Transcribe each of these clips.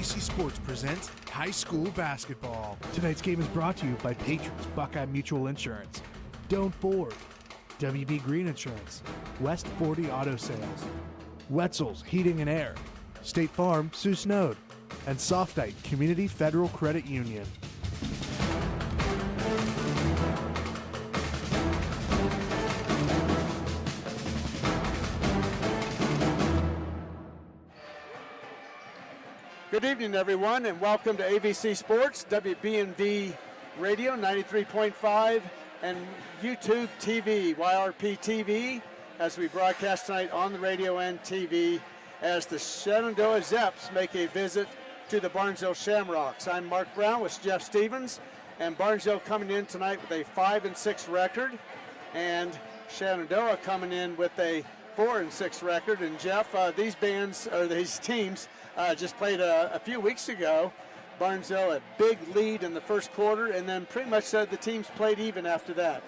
ABC Sports presents high school basketball. Tonight's game is brought to you by Patriots Buckeye Mutual Insurance, Doan Ford, WB Green Insurance, West 40 Auto Sales, Wetzel's Heating and Air, State Farm, Sioux Snowed, and Softite Community Federal Credit Union. Good evening, everyone, and welcome to ABC Sports, WBNV Radio 93.5, and YouTube TV, YRP TV, as we broadcast tonight on the radio and TV as the Shenandoah Zeps make a visit to the Barnesville Shamrocks. I'm Mark Brown with Jeff Stevens, and Barnesville coming in tonight with a 5-6 record, and Shenandoah coming in with a 4-6 record. And Jeff, these teams just played a few weeks ago. Barnesville a big lead in the first quarter, and then pretty much the teams played even after that.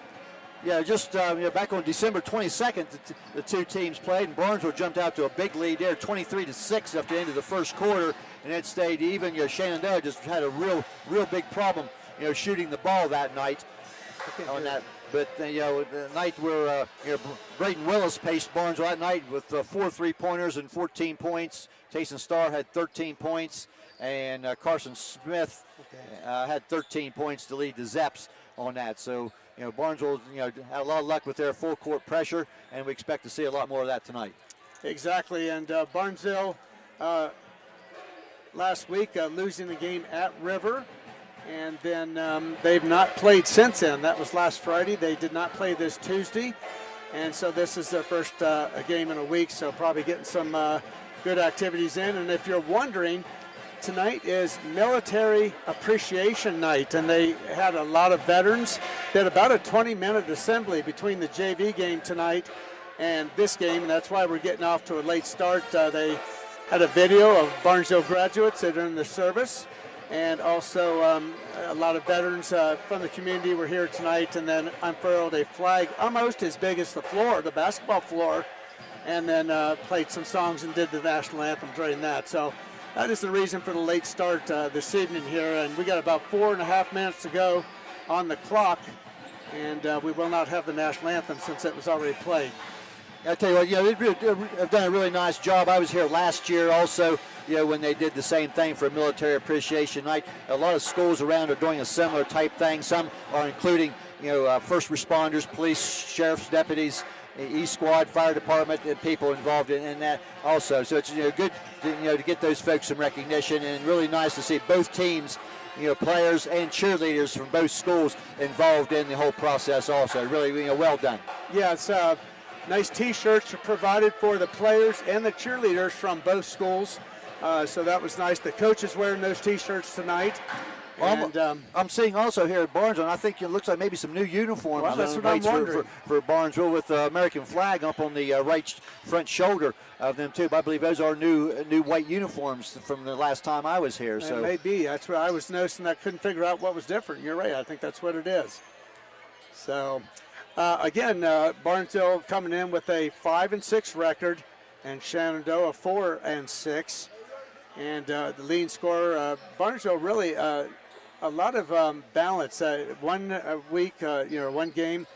Yeah, just back on December 22nd, the two teams played, and Barnesville jumped out to a big lead there, 23-6 after the end of the first quarter, and it stayed even. Shenandoah just had a real big problem, shooting the ball that night. On that, but the night where Braden Willis paced Barnesville that night with 4 3-pointers and 14 points. Tayson Starr had 13 points, and Carson Smith had 13 points to lead the Zeps on that. So Barnesville had a lot of luck with their full court pressure, and we expect to see a lot more of that tonight. Exactly, and Barnesville last week losing the game at River. And then they've not played since then. That was last Friday. They did not play this Tuesday. And so this is their first game in a week, so probably getting some good activities in. And if you're wondering, tonight is Military Appreciation Night, and they had a lot of veterans. They had about a 20-minute assembly between the JV game tonight and this game, and that's why we're getting off to a late start. They had a video of Barnesville graduates that are in the service. And also a lot of veterans from the community were here tonight, and then unfurled a flag almost as big as the floor, the basketball floor, and then played some songs and did the national anthem during that. So that is the reason for the late start this evening here, and we got about 4.5 minutes to go on the clock, and we will not have the national anthem since it was already played. I'll tell you what, they've done a really nice job. I was here last year also, when they did the same thing for Military Appreciation Night. A lot of schools around are doing a similar type thing. Some are including, first responders, police, sheriff's deputies, E-Squad, fire department, and people involved in that also. So it's good to get those folks some recognition, and really nice to see both teams, players and cheerleaders from both schools involved in the whole process also. Really, well done. Yeah, it's nice T-shirts are provided for the players and the cheerleaders from both schools. So that was nice. The coach is wearing those T-shirts tonight. And, I'm seeing also here at Barnesville, and I think it looks like maybe some new uniforms. Well, that's what I'm wondering. For Barnesville, with the American flag up on the right front shoulder of them too. But I believe those are new white uniforms from the last time I was here. So it may be. That's what I was noticing. I couldn't figure out what was different. You're right. I think that's what it is. So again, Barnesville coming in with a 5-6 record, and Shenandoah 4-6. And the leading scorer, Barnesville, really a lot of balance. One week, one game,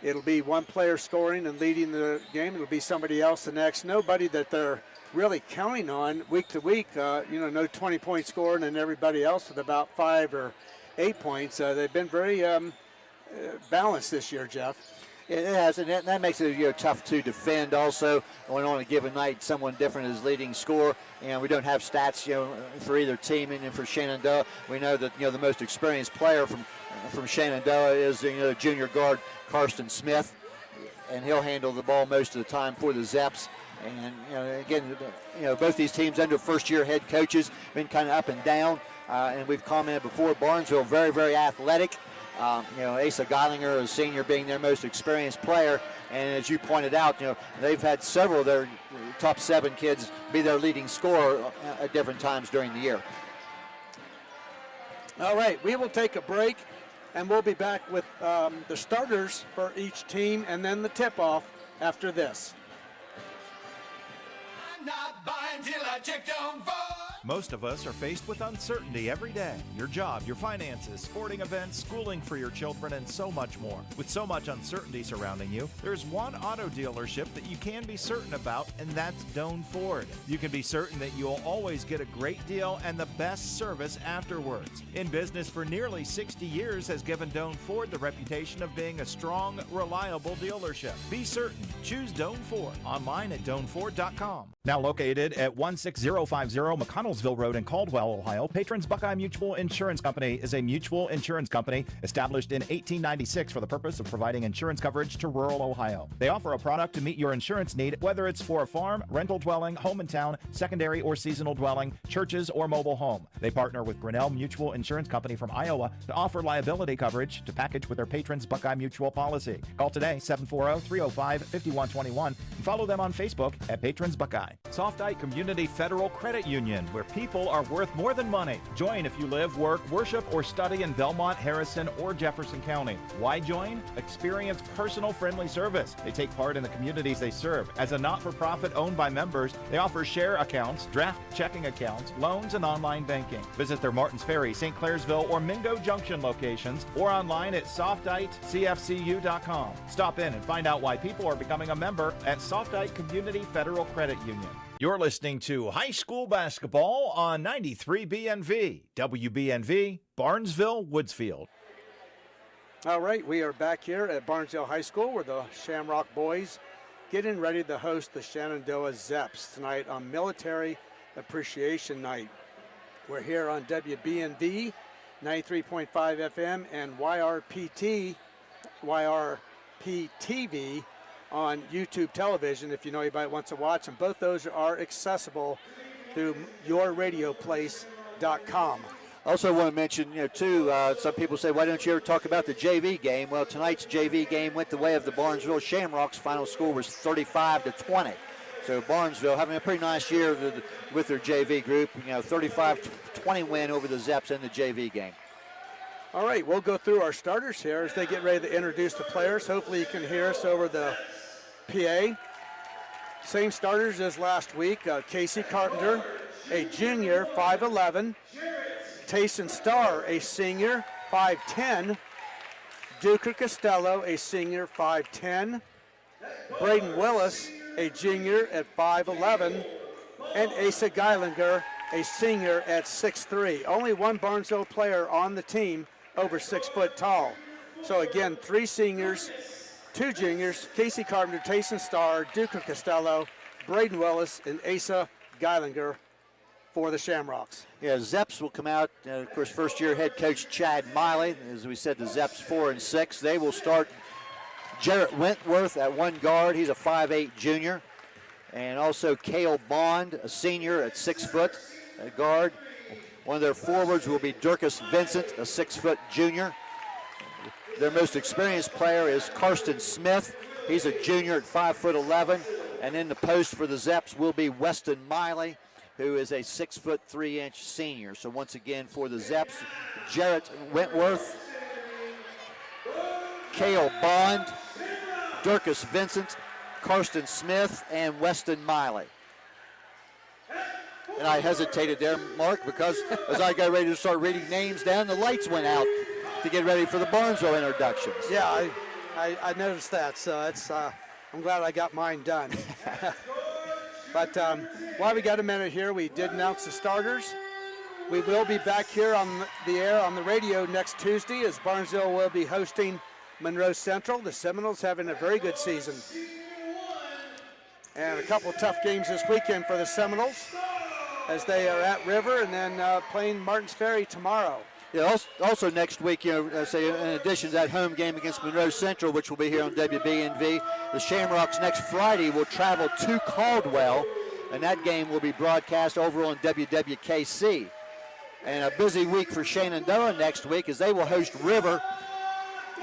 it'll be one player scoring and leading the game. It'll be somebody else the next. Nobody that they're really counting on week to week. No 20-point scoring, and everybody else with about 5 or 8 points. They've been very balanced this year, Jeff. It has, and that makes it tough to defend also. When on a given night someone different is leading scorer, and we don't have stats for either team. And for Shenandoah, we know that the most experienced player from Shenandoah is junior guard Carson Smith, and he'll handle the ball most of the time for the Zeps. And again, both these teams under first-year head coaches been kind of up and down, and we've commented before. Barnesville very, very athletic. Asa Geilinger, a senior, being their most experienced player. And as you pointed out, they've had several of their top 7 kids be their leading scorer at different times during the year. All right, we will take a break, and we'll be back with the starters for each team and then the tip-off after this. I'm not buying till I check on board. Most of us are faced with uncertainty every day. Your job, your finances, sporting events, schooling for your children, and so much more. With so much uncertainty surrounding you, there's one auto dealership that you can be certain about, and that's Doan Ford. You can be certain that you'll always get a great deal and the best service afterwards. In business for nearly 60 years has given Doan Ford the reputation of being a strong, reliable dealership. Be certain. Choose Doan Ford. Online at DoanFord.com. Now located at 16050 McConnellsville Road in Caldwell, Ohio, Patrons Buckeye Mutual Insurance Company is a mutual insurance company established in 1896 for the purpose of providing insurance coverage to rural Ohio. They offer a product to meet your insurance need, whether it's for a farm, rental dwelling, home in town, secondary or seasonal dwelling, churches, or mobile home. They partner with Grinnell Mutual Insurance Company from Iowa to offer liability coverage to package with their Patrons Buckeye Mutual policy. Call today, 740-305-5121, and follow them on Facebook at Patrons Buckeye. Softite Community Federal Credit Union, where people are worth more than money. Join if you live, work, worship, or study in Belmont, Harrison, or Jefferson County. Why join? Experience personal friendly service. They take part in the communities they serve. As a not-for-profit owned by members, they offer share accounts, draft checking accounts, loans, and online banking. Visit their Martins Ferry, St. Clairsville, or Mingo Junction locations, or online at softitecfcu.com. Stop in and find out why people are becoming a member at Softite Community Federal Credit Union. You're listening to high school basketball on 93 BNV, WBNV, Barnesville, Woodsfield. All right, we are back here at Barnesville High School where the Shamrock boys getting ready to host the Shenandoah Zeps tonight on Military Appreciation Night. We're here on WBNV, 93.5 FM, and YRP-TV on YouTube television if you know anybody wants to watch them. Both those are accessible through yourradioplace.com. Also want to mention, too, some people say, why don't you ever talk about the JV game? Well, tonight's JV game went the way of the Barnesville Shamrocks. Final score was 35-20. So Barnesville having a pretty nice year with their JV group. 35-20 win over the Zeps in the JV game. All right, we'll go through our starters here as they get ready to introduce the players. Hopefully you can hear us over the PA. Same starters as last week. Casey Carpenter, a junior, 5'11". Tayson Starr, a senior, 5'10". Duker Costello, a senior, 5'10". Braden Willis, a junior at 5'11". And Asa Geilinger, a senior at 6'3". Only one Barnesville player on the team over 6 foot tall. So again, 3 seniors, 2 juniors, Casey Carpenter, Tayson Starr, Duker Costello, Braden Willis, and Asa Geilinger for the Shamrocks. Yeah, Zeps will come out. Of course, first-year head coach Chad Miley. As we said, the Zeps 4-6. They will start Jarrett Wentworth at one guard. He's a 5'8" junior. And also Cale Bond, a senior at 6 foot guard. One of their forwards will be Durkis Vincent, a 6 foot junior. Their most experienced player is Karsten Smith. He's a junior at 5'11". And in the post for the Zeps will be Weston Miley, who is a 6'3" senior. So once again for the Zeps, Jarrett Wentworth, Cale Bond, Durkis Vincent, Karsten Smith, and Weston Miley. And I hesitated there, Mark, because as I got ready to start reading names down, the lights went out to get ready for the Barnesville introductions. Yeah, I noticed that, so it's, I'm glad I got mine done. But while we got a minute here, we did announce the starters. We will be back here on the air on the radio next Tuesday as Barnesville will be hosting Monroe Central. The Seminoles having a very good season. And a couple of tough games this weekend for the Seminoles as they are at River and then playing Martins Ferry tomorrow. Yeah, also next week, say in addition to that home game against Monroe Central, which will be here on WBNV, the Shamrocks next Friday will travel to Caldwell, and that game will be broadcast over on WWKC. And a busy week for Shenandoah next week as they will host River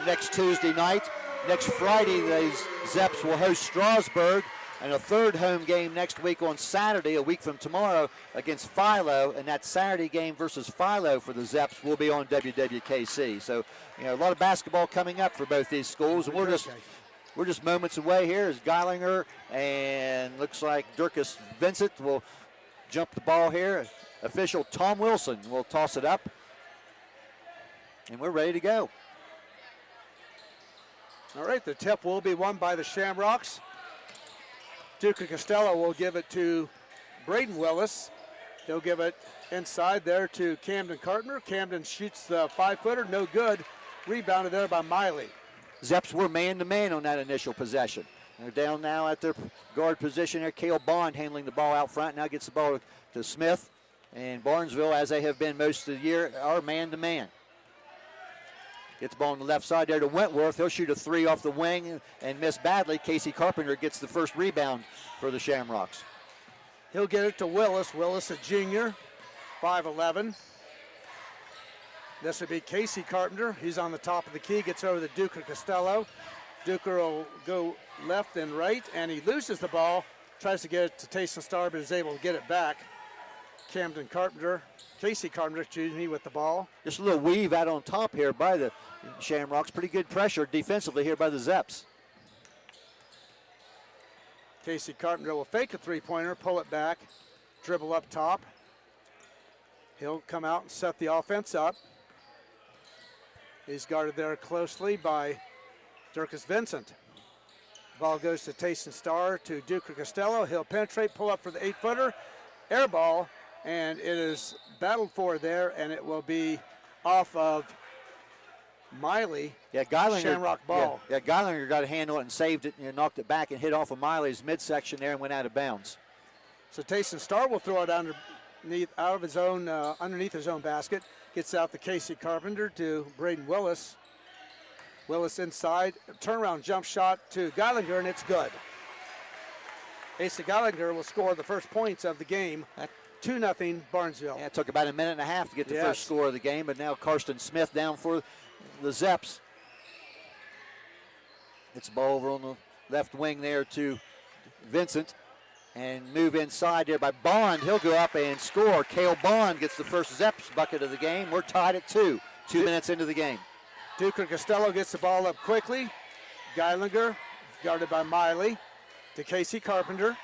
next Tuesday night. Next Friday, the Zeps will host Strasburg. And a third home game next week on Saturday, a week from tomorrow, against Philo. And that Saturday game versus Philo for the Zeps will be on WWKC. So, a lot of basketball coming up for both these schools. And we're just moments away here as Geilinger and looks like Durkis Vincent will jump the ball here. Official Tom Wilson will toss it up. And we're ready to go. All right, the tip will be won by the Shamrocks. Duke Costello will give it to Braden Willis. He'll give it inside there to Camden Carpenter. Camden shoots the 5-footer, no good. Rebounded there by Miley. Zeps were man-to-man on that initial possession. They're down now at their guard position there. Cale Bond handling the ball out front. Now gets the ball to Smith. And Barnesville, as they have been most of the year, are man-to-man. Gets the ball on the left side there to Wentworth. He'll shoot a 3 off the wing and miss badly. Casey Carpenter gets the first rebound for the Shamrocks. He'll get it to Willis. Willis, a junior, 5'11". This would be Casey Carpenter. He's on the top of the key, gets over to Duker Costello. Duker will go left and right, and he loses the ball. Tries to get it to Tayson Starr, but is able to get it back. Casey Carpenter, with the ball. Just a little weave out on top here by the Shamrocks. Pretty good pressure defensively here by the Zeps. Casey Carpenter will fake a three-pointer, pull it back, dribble up top. He'll come out and set the offense up. He's guarded there closely by Dirkus Vincent. Ball goes to Tayson Starr to Duke Costello. He'll penetrate, pull up for the 8-footer, air ball, and it is battled for there, and it will be off of Miley. Yeah, Geilinger, Shamrock ball. Yeah, Geilinger got a hand on it and saved it, and knocked it back and hit off of Miley's midsection there and went out of bounds. So Tayson Starr will throw it underneath his own basket. Gets out to Casey Carpenter to Braden Willis. Willis inside, turnaround jump shot to Geilinger, and it's good. Asa Geilinger will score the first points of the game. 2-0 Barnesville. Yeah, it took about a minute and a half to get the first score of the game, but now Karsten Smith down for the Zeps. It's the ball over on the left wing there to Vincent. And move inside there by Bond. He'll go up and score. Cale Bond gets the first Zeps bucket of the game. We're tied at 2 minutes into the game. Duker Costello gets the ball up quickly. Geilinger, guarded by Miley, to Casey Carpenter.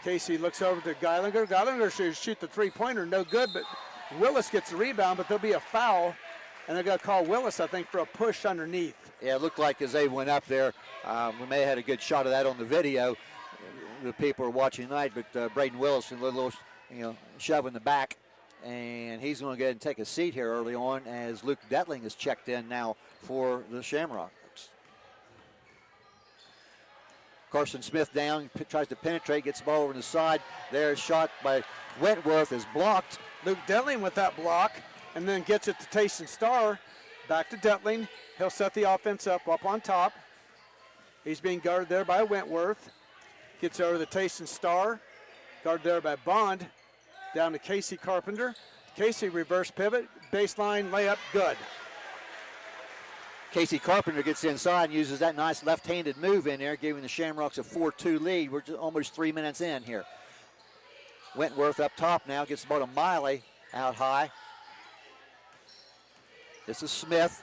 Casey looks over to Geilinger. Geilinger should shoot the three-pointer, no good, but Willis gets the rebound, but there'll be a foul, and they're going to call Willis, I think, for a push underneath. Yeah, it looked like as they went up there, we may have had a good shot of that on the video. The people are watching tonight, but Braden Willis a little shove in the back, and he's going to go ahead and take a seat here early on as Luke Detling is checked in now for the Shamrocks. Carson Smith down, tries to penetrate, gets the ball over the side. There's shot by Wentworth is blocked. Luke Detling with that block, and then gets it to Tayson Starr. Back to Detling. He'll set the offense up on top. He's being guarded there by Wentworth. Gets over to Tayson Starr. Guarded there by Bond. Down to Casey Carpenter. Casey reverse pivot. Baseline layup, good. Casey Carpenter gets inside and uses that nice left-handed move in there, giving the Shamrocks a 4-2 lead. We're just almost 3 minutes in here. Wentworth up top now, gets the ball to Miley out high. This is Smith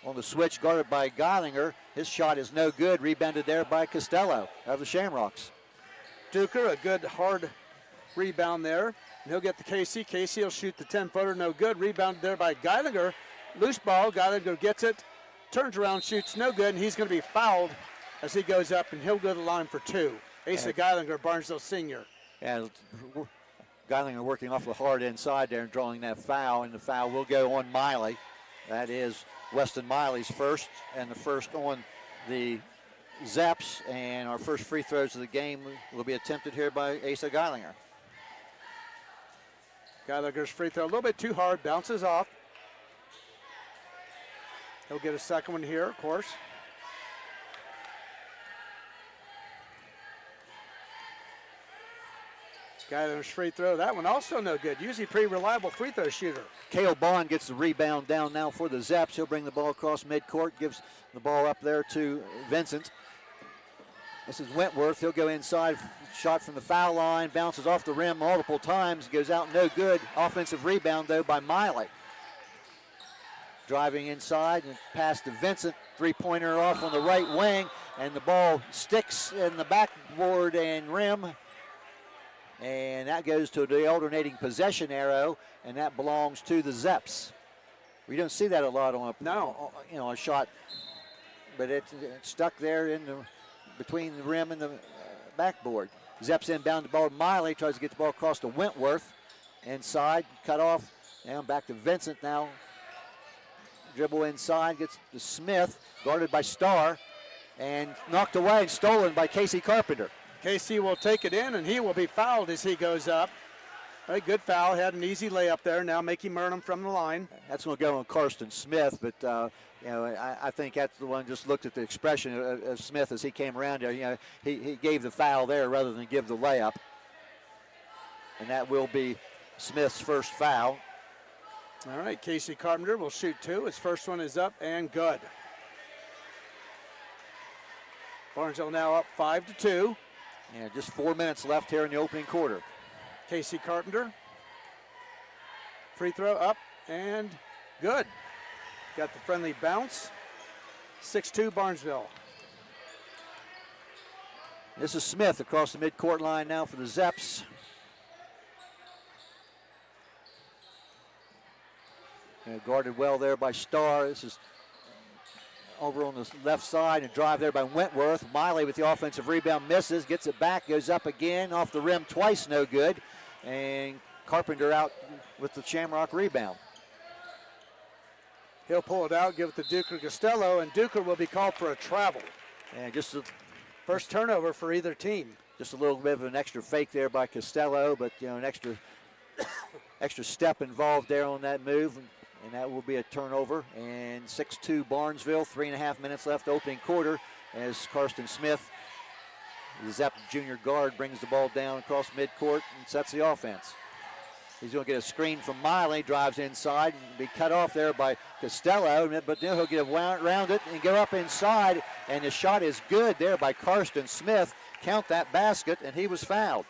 on the switch, guarded by Geilinger. His shot is no good, rebounded there by Costello of the Shamrocks. Duker, a good hard rebound there. And he'll get to Casey. Casey will shoot the 10-footer, no good. Rebounded there by Geilinger. Loose ball, Geilinger gets it, turns around, shoots, no good, and he's going to be fouled as he goes up, and he'll go to the line for 2. Asa Geilinger, Barnesville senior. Yeah, Geilinger working awfully hard inside there and drawing that foul, and the foul will go on Miley. That is Weston Miley's first, and the first on the Zeps, and our first free throws of the game will be attempted here by Asa Geilinger. Geilinger's free throw a little bit too hard, bounces off. He'll get a second one here, of course. Geilinger's free throw, that one also no good. Usually pretty reliable free throw shooter. Cale Bond gets the rebound down now for the Zeps. He'll bring the ball across midcourt, gives the ball up there to Vincent. This is Wentworth. He'll go inside, shot from the foul line, bounces off the rim multiple times, goes out no good. Offensive rebound, though, by Miley. Driving inside and pass to Vincent. Three-pointer off on the right wing, and the ball sticks in the backboard and rim. And that goes to the alternating possession arrow, and that belongs to the Zeps. We don't see that a lot on a shot, but it's stuck there in between the rim and the backboard. Zeps inbound the ball to Miley, tries to get the ball across to Wentworth. Inside, cut off, down back to Vincent now. Dribble inside, gets to Smith, guarded by Starr, and knocked away and stolen by Casey Carpenter. Casey will take it in, and he will be fouled as he goes up. A good foul, had an easy layup there. Now Mickey Murnham from the line. That's going to go on Karsten Smith, but I think that's the one. Just looked at the expression of Smith as he came around there. He gave the foul there rather than give the layup, and that will be Smith's first foul. All right, Casey Carpenter will shoot 2. His first one is up and good. Barnesville now up 5-2. Yeah, just 4 minutes left here in the opening quarter. Casey Carpenter. Free throw up and good. Got the friendly bounce. 6-2 Barnesville. This is Smith across the midcourt line now for the Zeps. Guarded well there by Starr. This is over on the left side and drive there by Wentworth. Miley with the offensive rebound, misses, gets it back, goes up again, off the rim twice, no good. And Carpenter out with the Shamrock rebound. He'll pull it out, give it to Duker Costello, and Duker will be called for a travel. And just first turnover for either team. Just a little bit of an extra fake there by Costello, but an extra step involved there on that move. And that will be a turnover. And 6-2 Barnesville, 3.5 minutes left opening quarter as Karsten Smith, the Zep junior guard, brings the ball down across midcourt and sets the offense. He's going to get a screen from Miley, drives inside and be cut off there by Costello, but then he'll get around it and go up inside, and the shot is good there by Karsten Smith. Count that basket, and he was fouled.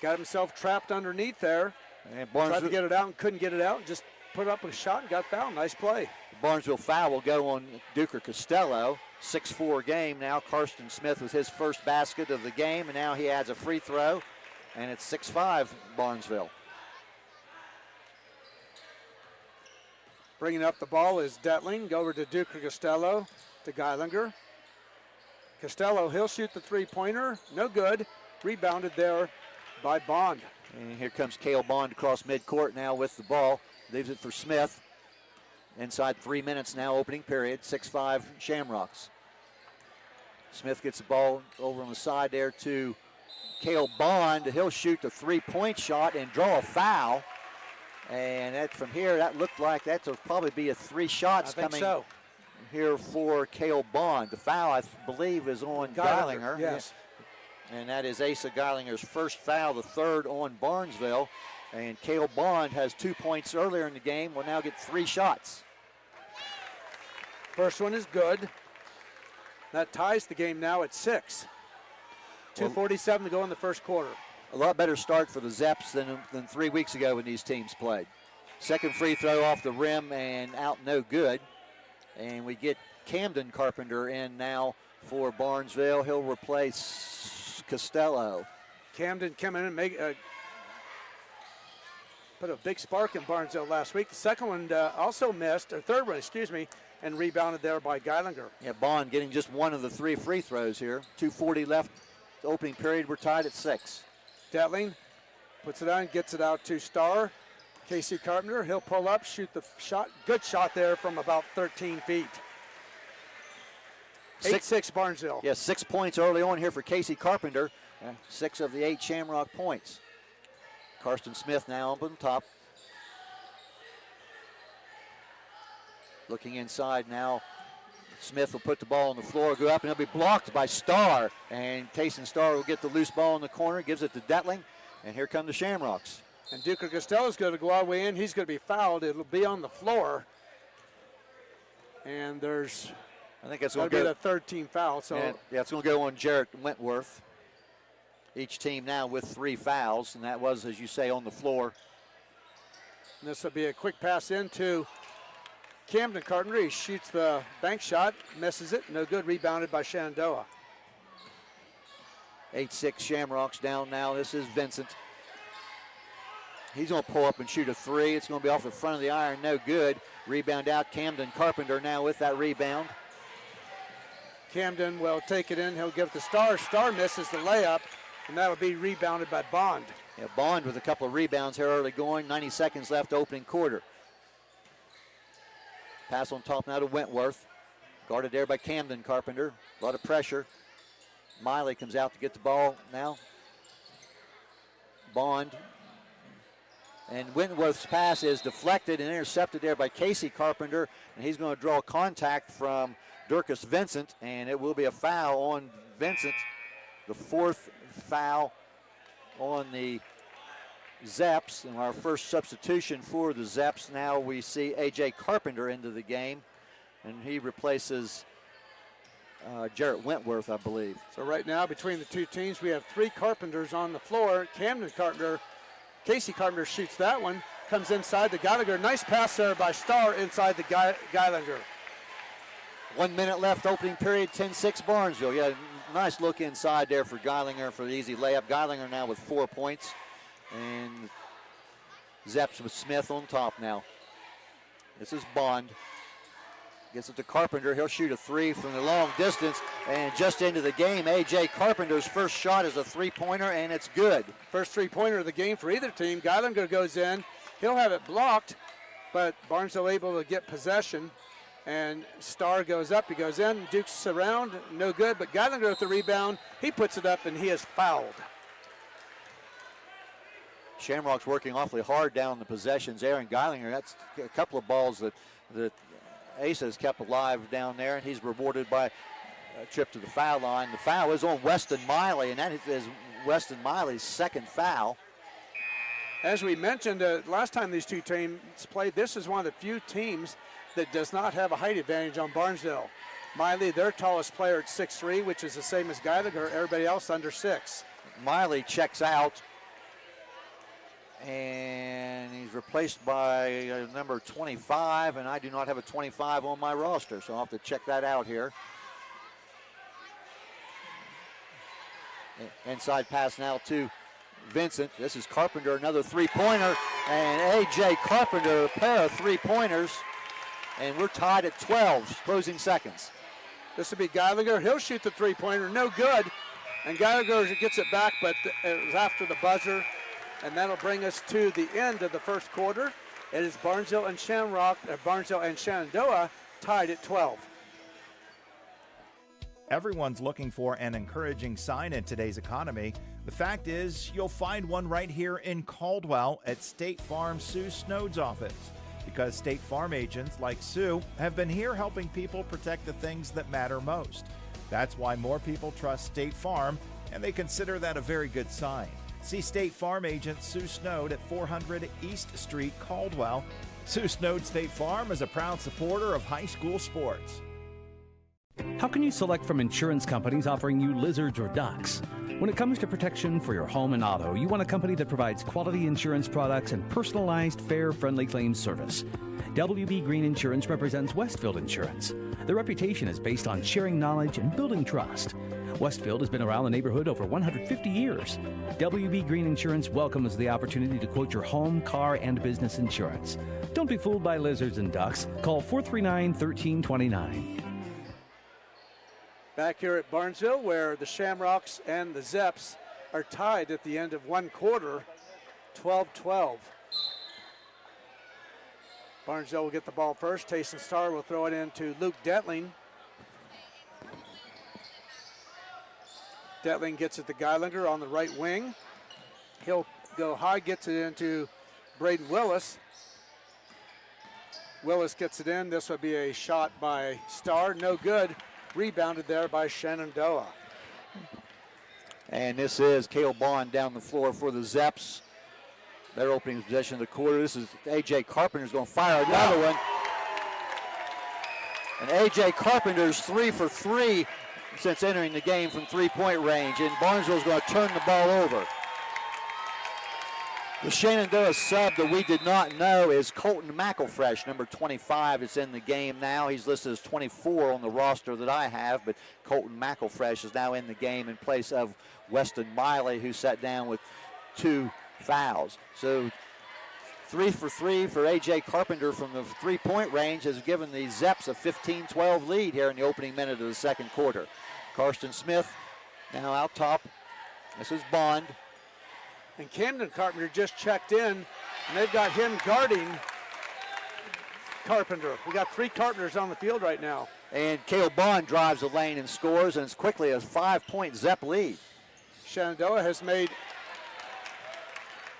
Got himself trapped underneath there. And tried to get it out and couldn't get it out. Just put up a shot and got fouled. Nice play. The Barnesville foul will go on Duker Costello. 6-4 game now. Karsten Smith with his first basket of the game, and now he adds a free throw, and it's 6-5 Barnesville. Bringing up the ball is Detling. Go over to Duker Costello to Geilinger. Costello, he'll shoot the three-pointer. No good. Rebounded there by Bond. And here comes Cale Bond across midcourt now with the ball. Leaves it for Smith. Inside 3 minutes now, opening period. 6-5 Shamrocks. Smith gets the ball over on the side there to Cale Bond. He'll shoot the three-point shot and draw a foul. And that from here, that looked like that will probably be a 3 shots coming here for Cale Bond. The foul, I believe, is on Geilinger. Yes. And that is Asa Geilinger's first foul, the third on Barnesville. And Cale Bond has 2 points earlier in the game, will now get 3 shots. First one is good. That ties the game now at 6. 2:47 to go in the first quarter. A lot better start for the Zeps than 3 weeks ago when these teams played. Second free throw off the rim and out, no good. And we get Camden Carpenter in now for Barnesville. He'll replace Costello. Camden came in and put a big spark in Barnesville last week. The second one also missed, or third one, excuse me, and rebounded there by Geilinger. Yeah, Bond getting just one of the 3 free throws here. 2:40 left, the opening period. We're tied at 6. Detling puts it on, gets it out to Starr. Casey Carpenter, he'll pull up, shoot the shot. Good shot there from about 13 feet. 8-6 Barnesville. Yeah, 6 points early on here for Casey Carpenter. 6 of the 8 Shamrock points. Karsten Smith now up on top. Looking inside now. Smith will put the ball on the floor, go up, and he'll be blocked by Starr. And Tayson Starr will get the loose ball in the corner, gives it to Detling. And here come the Shamrocks. And Duker Costello's going to go all the way in. He's going to be fouled. It'll be on the floor. And there's, I think it's going to be the third team foul. So yeah, it's going to go on Jarrett Wentworth. Each team now with 3 fouls, and that was, as you say, on the floor. And this will be a quick pass into Camden Carpenter. He shoots the bank shot, misses it, no good, rebounded by Shenandoah. 8-6 Shamrocks down now. This is Vincent. He's going to pull up and shoot a three. It's going to be off the front of the iron, no good. Rebound out, Camden Carpenter now with that rebound. Camden will take it in. He'll give it to Starr. Starr misses the layup, and that will be rebounded by Bond. Yeah, Bond with a couple of rebounds here early going. 90 seconds left, opening quarter. Pass on top now to Wentworth. Guarded there by Camden Carpenter. A lot of pressure. Miley comes out to get the ball now. Bond. And Wentworth's pass is deflected and intercepted there by Casey Carpenter. And he's going to draw contact from Dirkus Vincent. And it will be a foul on Vincent. The fourth foul on the Zeps. And our first substitution for the Zeps. Now we see A.J. Carpenter into the game. And he replaces Jarrett Wentworth, I believe. So right now, between the two teams, we have three Carpenters on the floor. Camden Carpenter, Casey Carpenter shoots that one, comes inside to Gallagher. Nice pass there by Starr inside the Geilanger. 1 minute left, opening period, 10-6 Barnesville. Yeah, nice look inside there for Geilanger for the easy layup. Geilanger now with 4 points. And Zeps with Smith on top now. This is Bond. Gets it to Carpenter. He'll shoot a three from the long distance. And just into the game, A.J. Carpenter's first shot is a three-pointer, and it's good. First three-pointer of the game for either team. Geilanger goes in. He'll have it blocked, but Barnesville able to get possession. And Starr goes up. He goes in. Dukes around. No good, but Geilanger with the rebound. He puts it up, and he is fouled. Shamrocks working awfully hard down the possessions. Aaron Geilanger, that's a couple of balls that Asa has kept alive down there, and he's rewarded by a trip to the foul line. The foul is on Weston Miley, and that is Weston Miley's second foul. As we mentioned, last time these two teams played, this is one of the few teams that does not have a height advantage on Barnesville. Miley, their tallest player at 6'3", which is the same as Geilager. Everybody else under 6. Miley checks out, and he's replaced by number 25, and I do not have a 25 on my roster, so I'll have to check that out here. Inside pass now to Vincent. This is Carpenter, another three-pointer, and A.J. Carpenter, a pair of three-pointers, and we're tied at 12, closing seconds. This will be Geilager. He'll shoot the three-pointer, no good, and Geilager gets it back, but it was after the buzzer. And that'll bring us to the end of the first quarter. It is Barnesville and Shenandoah tied at 12. Everyone's looking for an encouraging sign in today's economy. The fact is, you'll find one right here in Caldwell at State Farm Sue Snowd's office. Because State Farm agents like Sue have been here helping people protect the things that matter most. That's why more people trust State Farm, and they consider that a very good sign. See State Farm agent Sue Snowd at 400 East Street, Caldwell. Sue Snowd State Farm is a proud supporter of high school sports. How can you select from insurance companies offering you lizards or ducks? When it comes to protection for your home and auto, you want a company that provides quality insurance products and personalized, fair, friendly claims service. WB Green Insurance represents Westfield Insurance. Their reputation is based on sharing knowledge and building trust. Westfield has been around the neighborhood over 150 years. WB Green Insurance welcomes the opportunity to quote your home, car, and business insurance. Don't be fooled by lizards and ducks. Call 439-1329. Back here at Barnesville, where the Shamrocks and the Zeps are tied at the end of one quarter, 12-12. Barnesville will get the ball first. Tayson Starr will throw it into Luke Detling. Detling gets it to Geilanger on the right wing. He'll go high, gets it into Braden Willis. Willis gets it in. This will be a shot by Starr. No good. Rebounded there by Shenandoah. And this is Cale Bond down the floor for the Zeps. They're opening possession of the quarter. This is A.J. Carpenter's going to fire another one. And A.J. Carpenter's 3 for 3 since entering the game from three-point range. And Barnesville's going to turn the ball over. The Shenandoah sub that we did not know is Colton McElfresh, number 25. Is in the game now. He's listed as 24 on the roster that I have, but Colton McElfresh is now in the game in place of Weston Miley, who sat down with 2 fouls. So 3 for 3 for A.J. Carpenter from the three-point range has given the Zeps a 15-12 lead here in the opening minute of the second quarter. Karsten Smith now out top. This is Bond. And Camden Carpenter just checked in, and they've got him guarding Carpenter. We got 3 Carpenters on the field right now. And Cale Bond drives the lane and scores, and it's quickly a 5-point Zep lead. Shenandoah has made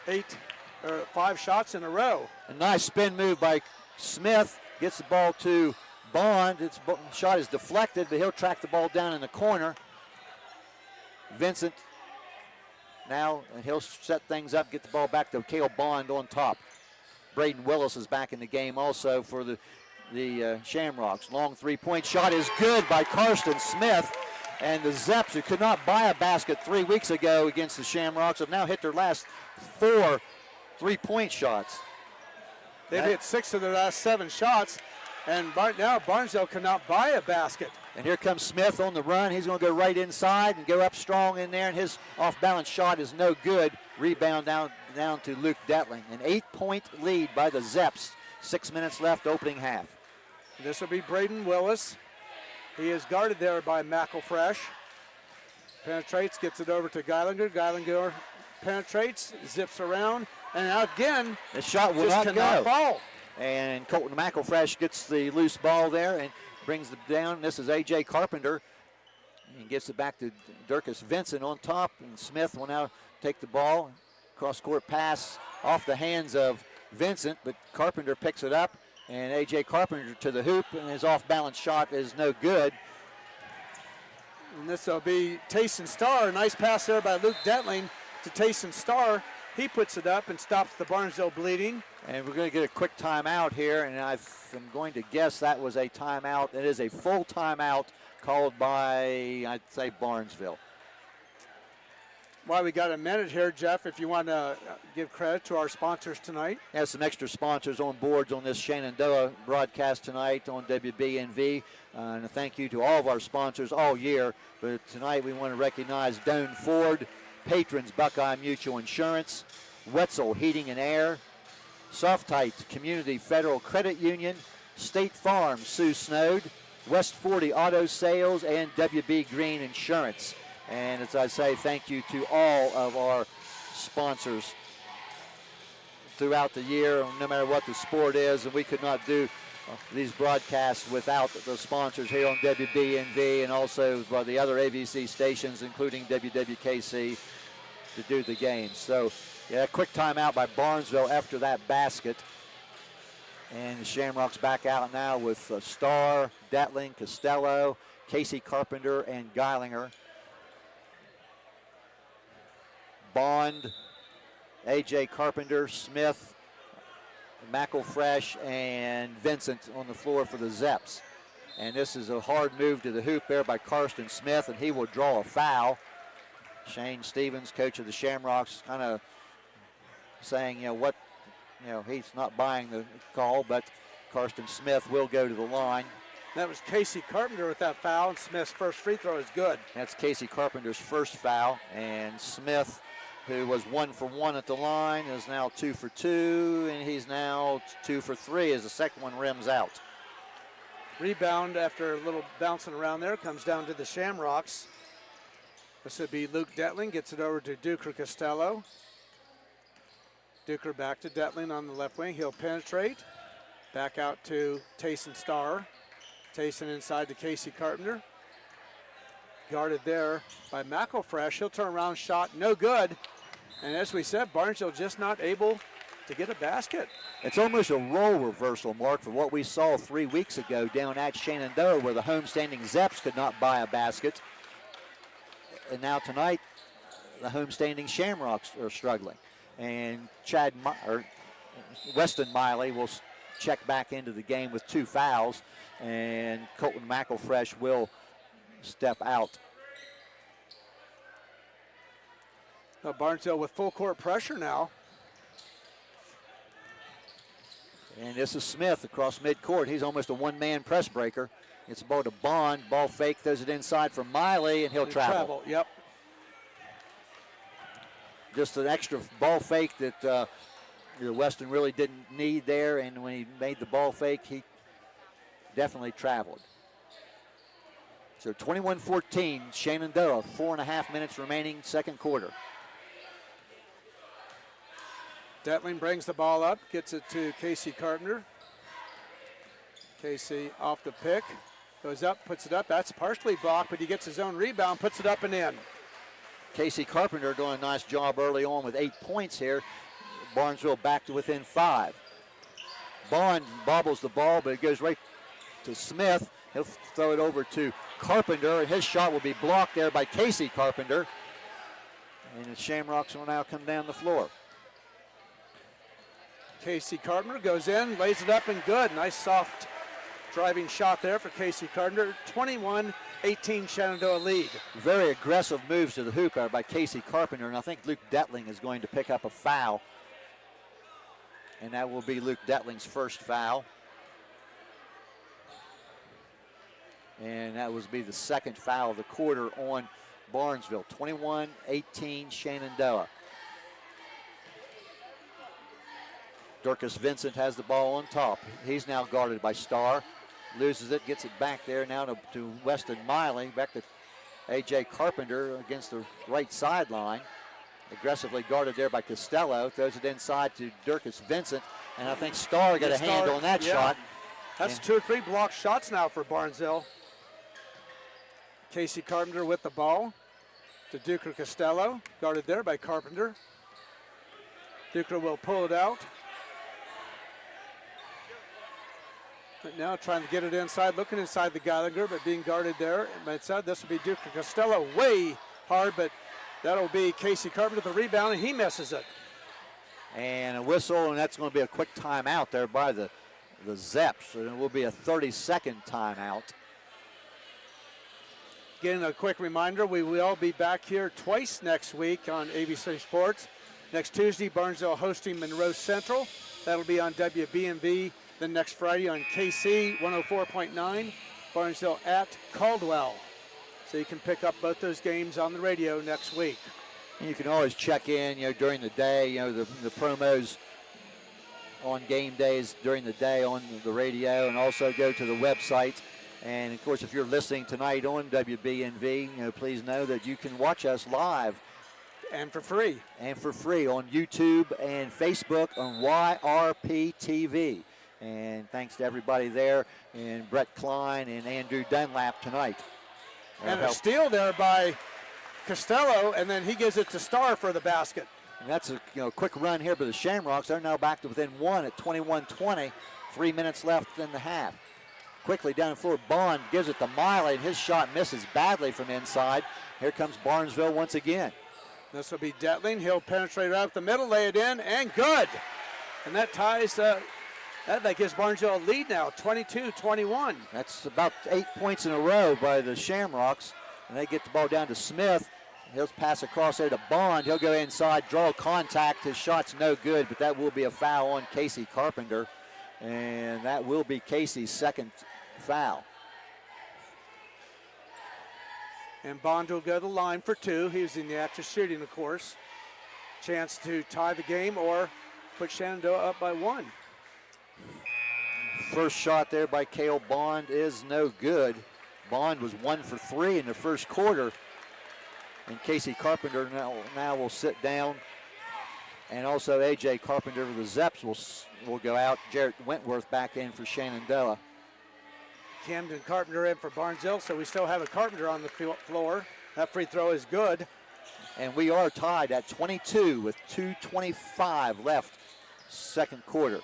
5 shots in a row. A nice spin move by Smith. Gets the ball to Bond. Its shot is deflected, but he'll track the ball down in the corner. Vincent now, and he'll set things up, get the ball back to Cale Bond on top. Braden Willis is back in the game also for the Shamrocks. Long three-point shot is good by Karsten Smith. And the Zeps, who could not buy a basket 3 weeks ago against the Shamrocks, have now hit their last 4 three-point shots. They've hit 6 of their last 7 shots, and right now Barnesville cannot buy a basket. And here comes Smith on the run. He's going to go right inside and go up strong in there, and his off-balance shot is no good. Rebound down to Luke Detling. An 8-point lead by the Zeps. 6 minutes left, opening half. This will be Braden Willis. He is guarded there by McElfresh. Penetrates, gets it over to Geilinger. Geilinger penetrates, zips around, and now again, the shot will just not cannot go. fall. And Colton McElfresh gets the loose ball there and brings it down. This is A.J. Carpenter. And gets it back to Dirkus Vincent on top. And Smith will now take the ball. Cross-court pass off the hands of Vincent, but Carpenter picks it up. And A.J. Carpenter to the hoop, and his off-balance shot is no good. And this will be Tayson Starr. Nice pass there by Luke Detling to Tayson Starr. He puts it up and stops the Barnesville bleeding. And we're going to get a quick timeout here, and I'm going to guess that was a timeout. It is a full timeout called by, I'd say, Barnesville. Well, we got a minute here, Jeff, if you want to give credit to our sponsors tonight. Have some extra sponsors on boards on this Shenandoah broadcast tonight on WBNV. And a thank you to all of our sponsors all year. But tonight we want to recognize Doan Ford, Patrons Buckeye Mutual Insurance, Wetzel Heating and Air, Softite Community Federal Credit Union, State Farm Sue Snowed, West 40 Auto Sales, and WB Green Insurance. And as I say, thank you to all of our sponsors throughout the year, no matter what the sport is. And we could not do these broadcasts without the sponsors here on WBNV and also by the other AVC stations, including WWKC, to do the games. So, yeah, quick timeout by Barnesville after that basket. And the Shamrocks back out now with Starr, Detling, Costello, Casey Carpenter, and Geilinger. Bond, A.J. Carpenter, Smith, McElfresh, and Vincent on the floor for the Zeps. And this is a hard move to the hoop there by Karsten Smith, and he will draw a foul. Shane Stevens, coach of the Shamrocks, kind of saying, he's not buying the call, but Karsten Smith will go to the line. That was Casey Carpenter with that foul, and Smith's first free throw is good. That's Casey Carpenter's first foul, and Smith, who was 1 for 1 at the line, is now 2 for 2, and he's now 2 for 3 as the second one rims out. Rebound after a little bouncing around there comes down to the Shamrocks. This would be Luke Detling, gets it over to Duker Costello. Duker back to Detling on the left wing. He'll penetrate. Back out to Tayson Starr. Tayson inside to Casey Carpenter. Guarded there by McElfresh. He'll turn around, shot, no good. And as we said, Barnesville just not able to get a basket. It's almost a role reversal, Mark, for what we saw 3 weeks ago down at Shenandoah, where the homestanding Zeps could not buy a basket. And now tonight, the homestanding Shamrocks are struggling. And Weston Miley will check back into the game with 2 fouls, and Colton McElfresh will step out. Barnesville with full court pressure now. And this is Smith across midcourt. He's almost a one-man press breaker. It's a ball to Bond. Ball fake, throws it inside for Miley, and he'll travel. Yep. Just an extra ball fake that Weston really didn't need there, and when he made the ball fake, he definitely traveled. So 21-14, Shenandoah, 4.5 minutes remaining, second quarter. Detling brings the ball up, gets it to Casey Carpenter. Casey off the pick, goes up, puts it up. That's partially blocked, but he gets his own rebound, puts it up and in. Casey Carpenter doing a nice job early on with 8 points here. Barnesville back to within 5. Bond bobbles the ball, but it goes right to Smith. He'll throw it over to Carpenter, and his shot will be blocked there by Casey Carpenter. And the Shamrocks will now come down the floor. Casey Carpenter goes in, lays it up and good. Nice soft driving shot there for Casey Carpenter. 21-18 Shenandoah lead. Very aggressive moves to the hoop there by Casey Carpenter, and I think Luke Detling is going to pick up a foul. And that will be Luke Detling's first foul. And that will be the second foul of the quarter on Barnesville. 21-18 Shenandoah. Dirkus Vincent has the ball on top. He's now guarded by Starr. Loses it, gets it back there now to Weston Miley. Back to A.J. Carpenter against the right sideline. Aggressively guarded there by Costello. Throws it inside to Dirkus Vincent. And I think Starr got a hand on that shot. That's 2 or 3 blocked shots now for Barnesville. Casey Carpenter with the ball to Duker Costello. Guarded there by Carpenter. Duker will pull it out. But now trying to get it inside, looking inside the Gallagher, but being guarded there. Inside, this will be Duker Costello way hard, but that'll be Casey Carpenter the rebound, and he misses it. And a whistle, and that's going to be a quick timeout there by the Zeps. And it will be a 30-second timeout. Again, a quick reminder, we will be back here twice next week on ABC Sports. Next Tuesday, Barnesville hosting Monroe Central. That'll be on WBMV. Then next Friday on KC 104.9, Barnesville at Caldwell. So you can pick up both those games on the radio next week. And you can always check in, during the day, the promos on game days during the day on the radio, and also go to the website. And of course, if you're listening tonight on WBNV, please know that you can watch us live. And for free. And for free on YouTube and Facebook on YRP TV. And thanks to everybody there, and Brett Klein and Andrew Dunlap tonight. And a steal there by Costello, and then he gives it to Starr for the basket. And that's a quick run here by the Shamrocks. They're now back to within 1 at 21-20. 3 minutes left in the half. Quickly down the floor, Bond gives it to Miley, and his shot misses badly from inside. Here comes Barnesville once again. This will be Detling. He'll penetrate right up the middle, lay it in, and good. And that ties that gives Barnesville a lead now, 22-21. That's about 8 points in a row by the Shamrocks. And they get the ball down to Smith. He'll pass across there to Bond. He'll go inside, draw contact. His shot's no good, but that will be a foul on Casey Carpenter. And that will be Casey's second foul. And Bond will go to the line for 2. He was in the act of shooting, of course. Chance to tie the game or put Shenandoah up by 1. First shot there by Cale Bond is no good. Bond was 1 for 3 in the first quarter. And Casey Carpenter now will sit down. And also A.J. Carpenter for the Zeps will go out. Jarrett Wentworth back in for Shenandoah. Camden Carpenter in for Barnesville, so we still have a Carpenter on the floor. That free throw is good. And we are tied at 22 with 2:25 left, second quarter.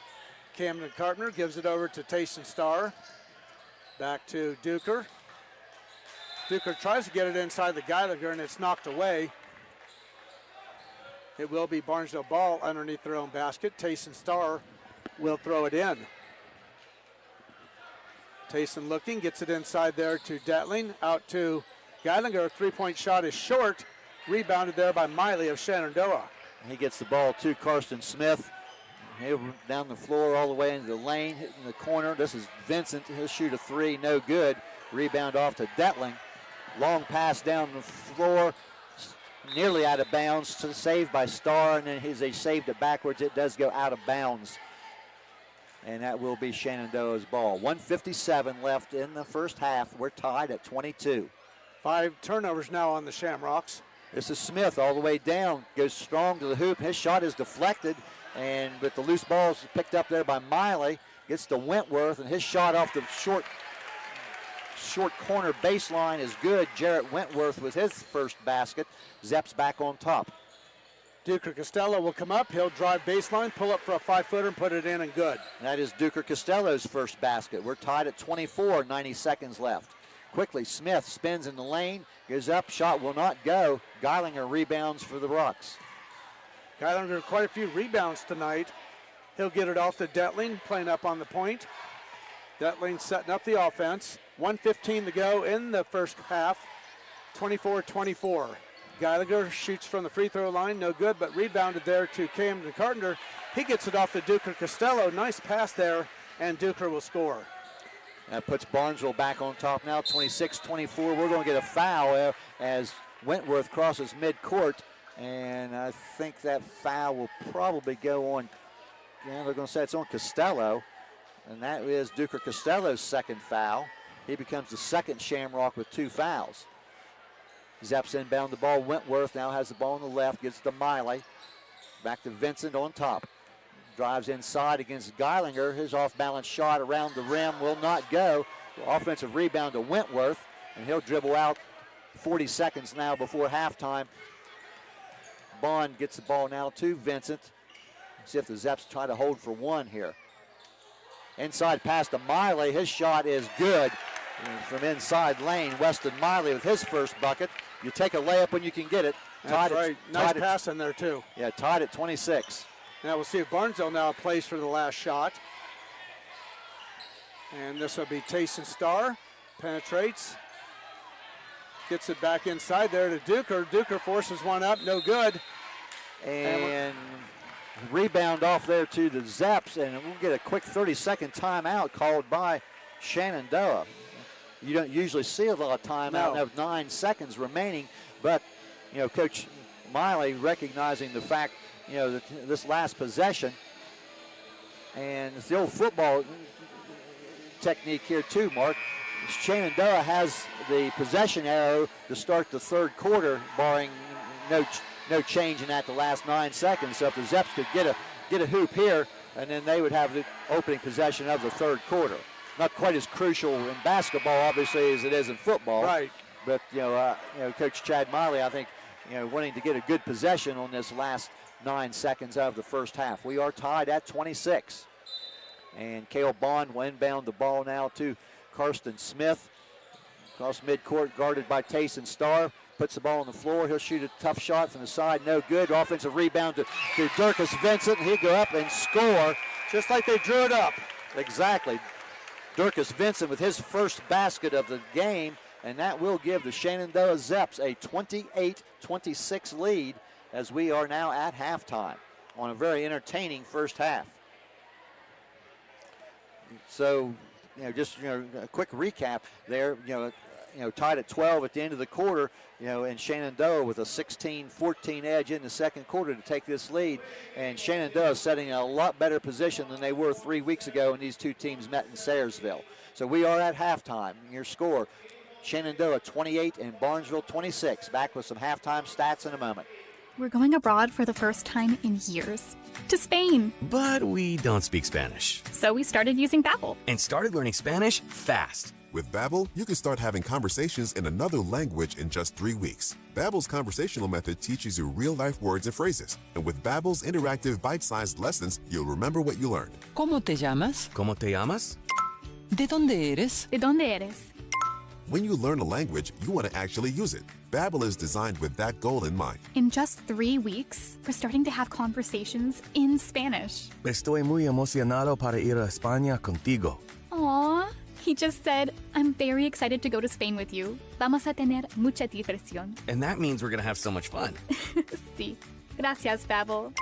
Camden Carpenter gives it over to Tayson Starr. Back to Duker. Duker tries to get it inside the Gallagher, and it's knocked away. It will be Barnesville ball underneath their own basket. Tayson Starr will throw it in. Tayson looking, gets it inside there to Detling. Out to Gallagher. Three-point shot is short. Rebounded there by Miley of Shenandoah. He gets the ball to Karsten Smith. He'll down the floor all the way into the lane, hitting the corner. This is Vincent. He'll shoot a three, no good. Rebound off to Detling. Long pass down the floor, nearly out of bounds, saved by Starr, and then they saved it backwards. It does go out of bounds. And that will be Shenandoah's ball. 1:57 left in the first half. We're tied at 22. 5 turnovers now on the Shamrocks. This is Smith all the way down, goes strong to the hoop. His shot is deflected, but the loose ball is picked up there by Miley. Gets to Wentworth, and his shot off the short corner baseline is good. Jarrett Wentworth with his first basket. Zeps back on top. Duker Costello will come up. He'll drive baseline, pull up for a 5-footer, and put it in, and good. That is Duker Costello's first basket. We're tied at 24, 90 seconds left. Quickly, Smith spins in the lane, goes up, shot will not go. Geilinger rebounds for the Rocks. Geilinger quite a few rebounds tonight. He'll get it off to Detling, playing up on the point. Detling setting up the offense. 1:15 to go in the first half. 24-24. Geilinger shoots from the free throw line, no good, but rebounded there to Camden Carpenter. He gets it off to Duker Costello. Nice pass there, and Duker will score. That puts Barnesville back on top now, 26-24. We're going to get a foul as Wentworth crosses midcourt, and I think that foul will probably go on, they're going to say it's on Costello, and that is Duker Costello's second foul. He becomes the second Shamrock with 2 fouls. Zeps inbound the ball. Wentworth now has the ball on the left, gets to Miley. Back to Vincent on top. Drives inside against Geilinger. His off-balance shot around the rim will not go. Offensive rebound to Wentworth, and he'll dribble out. 40 seconds now before halftime. Bond gets the ball now to Vincent. See if the Zeps try to hold for one here. Inside pass to Miley. His shot is good from inside lane. Weston Miley with his first bucket. You take a layup when you can get it. That's right. Nice pass in there, too. Yeah, tied at 26. Now we'll see if Barnesville now plays for the last shot. And this will be Tayson Starr. Penetrates. Gets it back inside there to Duker. Duker forces one up, no good. And rebound off there to the Zeps, and we'll get a quick 30-second timeout called by Shenandoah. You don't usually see a lot of timeout. No. Have 9 seconds remaining, but Coach Miley recognizing the fact that this last possession, and it's the old football technique here too, Mark. Shenandoah has the possession arrow to start the third quarter, barring no change in that the last 9 seconds. So if the Zeps could get a hoop here, and then they would have the opening possession of the third quarter. Not quite as crucial in basketball, obviously, as it is in football. Right. But Coach Chad Miley, I think, wanting to get a good possession on this last 9 seconds of the first half. We are tied at 26. And Cale Bond will inbound the ball now to Karsten Smith. Across midcourt, guarded by Tayson Starr. Puts the ball on the floor. He'll shoot a tough shot from the side. No good. Offensive rebound to Durkis Vincent. He'll go up and score. Just like they drew it up. Exactly. Durkis Vincent with his first basket of the game. And that will give the Shenandoah Zeps a 28-26 lead as we are now at halftime on a very entertaining first half. So, just a quick recap there. Tied at 12 at the end of the quarter. And Shenandoah with a 16-14 edge in the second quarter to take this lead. And Shenandoah is setting a lot better position than they were 3 weeks ago when these two teams met in Sayersville. So we are at halftime. Your score: Shenandoah 28 and Barnesville 26. Back with some halftime stats in a moment. We're going abroad for the first time in years. To Spain. But we don't speak Spanish. So we started using Babbel. And started learning Spanish fast. With Babbel, you can start having conversations in another language in just 3 weeks. Babbel's conversational method teaches you real-life words and phrases. And with Babbel's interactive bite-sized lessons, you'll remember what you learned. ¿Cómo te llamas? ¿Cómo te llamas? ¿De dónde eres? ¿De dónde eres? When you learn a language, you want to actually use it. Babbel is designed with that goal in mind. In just 3 weeks, we're starting to have conversations in Spanish. Estoy muy emocionado para ir a España contigo. Aww. He just said, I'm very excited to go to Spain with you. Vamos a tener mucha diversión. And that means we're going to have so much fun. Sí. Gracias, Babbel.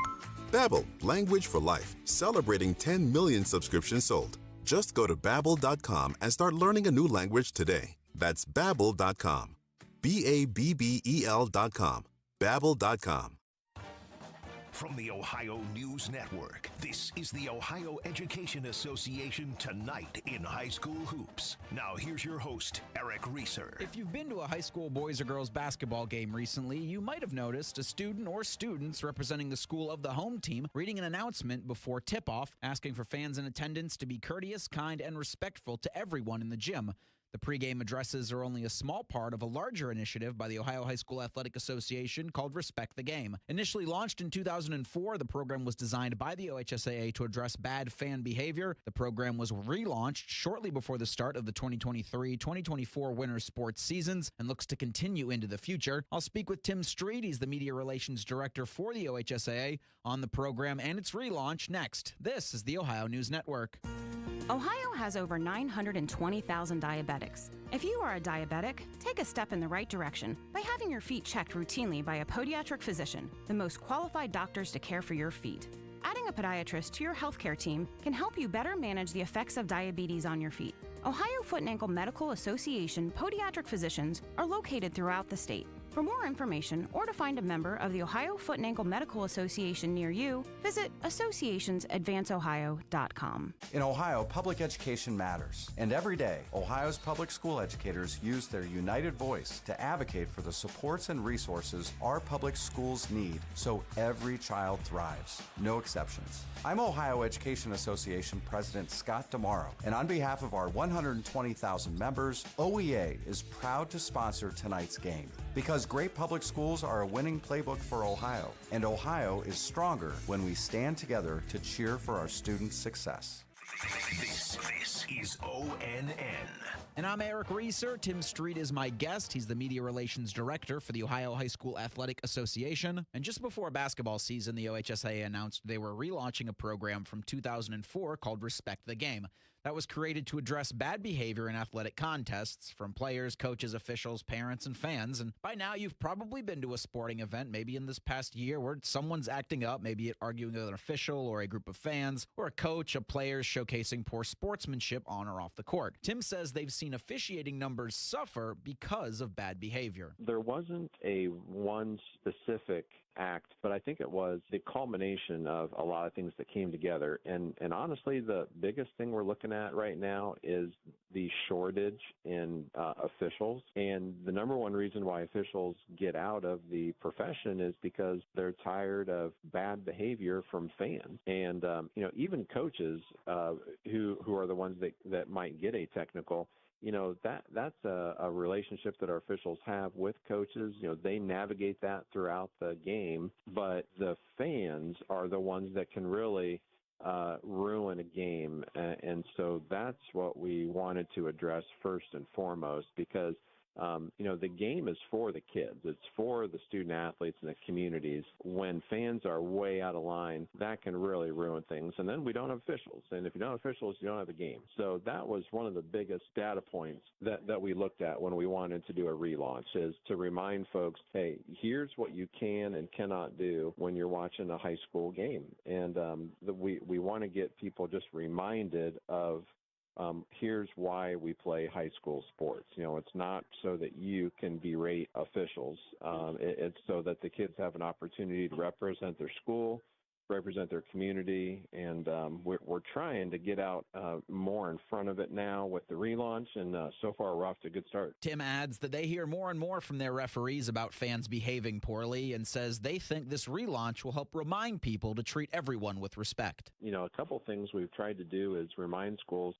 Babbel, language for life, celebrating 10 million subscriptions sold. Just go to Babbel.com and start learning a new language today. That's Babbel.com. Babbel.com. Babbel.com. From the Ohio News Network, this is the Ohio Education Association Tonight in High School Hoops. Now here's your host, Eric Reeser. If you've been to a high school boys or girls basketball game recently, you might have noticed a student or students representing the school of the home team reading an announcement before tip-off, asking for fans in attendance to be courteous, kind, and respectful to everyone in the gym. The pregame addresses are only a small part of a larger initiative by the Ohio High School Athletic Association called Respect the Game. Initially launched in 2004, the program was designed by the OHSAA to address bad fan behavior. The program was relaunched shortly before the start of the 2023-2024 winter sports seasons and looks to continue into the future. I'll speak with Tim Street. He's the Media Relations Director for the OHSAA on the program and its relaunch next. This is the Ohio News Network. Ohio has over 920,000 diabetics. If you are a diabetic, take a step in the right direction by having your feet checked routinely by a podiatric physician, the most qualified doctors to care for your feet. Adding a podiatrist to your healthcare team can help you better manage the effects of diabetes on your feet. Ohio Foot and Ankle Medical Association podiatric physicians are located throughout the state. For more information or to find a member of the Ohio Foot and Ankle Medical Association near you, visit associationsadvanceohio.com. In Ohio, public education matters. And every day, Ohio's public school educators use their united voice to advocate for the supports and resources our public schools need so every child thrives. No exceptions. I'm Ohio Education Association President Scott Demaro, and on behalf of our 120,000 members, OEA is proud to sponsor tonight's game. Because great public schools are a winning playbook for Ohio, and Ohio is stronger when we stand together to cheer for our students' success. This is ONN. And I'm Eric Reeser. Tim Street is my guest. He's the Media Relations Director for the Ohio High School Athletic Association. And just before basketball season, the OHSAA announced they were relaunching a program from 2004 called Respect the Game. That was created to address bad behavior in athletic contests from players, coaches, officials, parents, and fans. And by now, you've probably been to a sporting event, maybe in this past year, where someone's acting up, maybe arguing with an official or a group of fans, or a coach, a player showcasing poor sportsmanship on or off the court. Tim says they've seen officiating numbers suffer because of bad behavior. There wasn't a one specific act, but I think it was the culmination of a lot of things that came together. And honestly, the biggest thing we're looking at right now is the shortage in officials. And the number one reason why officials get out of the profession is because they're tired of bad behavior from fans. And, even coaches who are the ones that might get a technical, that's a relationship that our officials have with coaches. They navigate that throughout the game, but the fans are the ones that can really ruin a game. And so that's what we wanted to address first and foremost, because the game is for the kids. It's for the student athletes and the communities. When fans are way out of line, that can really ruin things. And then we don't have officials. And if you don't have officials, you don't have a game. So that was one of the biggest data points that we looked at when we wanted to do a relaunch, is to remind folks, hey, here's what you can and cannot do when you're watching a high school game. And we want to get people just reminded of here's why we play high school sports. It's not so that you can berate officials. It's so that the kids have an opportunity to represent their school, represent their community, and we're trying to get out more in front of it now with the relaunch, and so far we're off to a good start. Tim adds that they hear more and more from their referees about fans behaving poorly, and says they think this relaunch will help remind people to treat everyone with respect. A couple things we've tried to do is remind schools,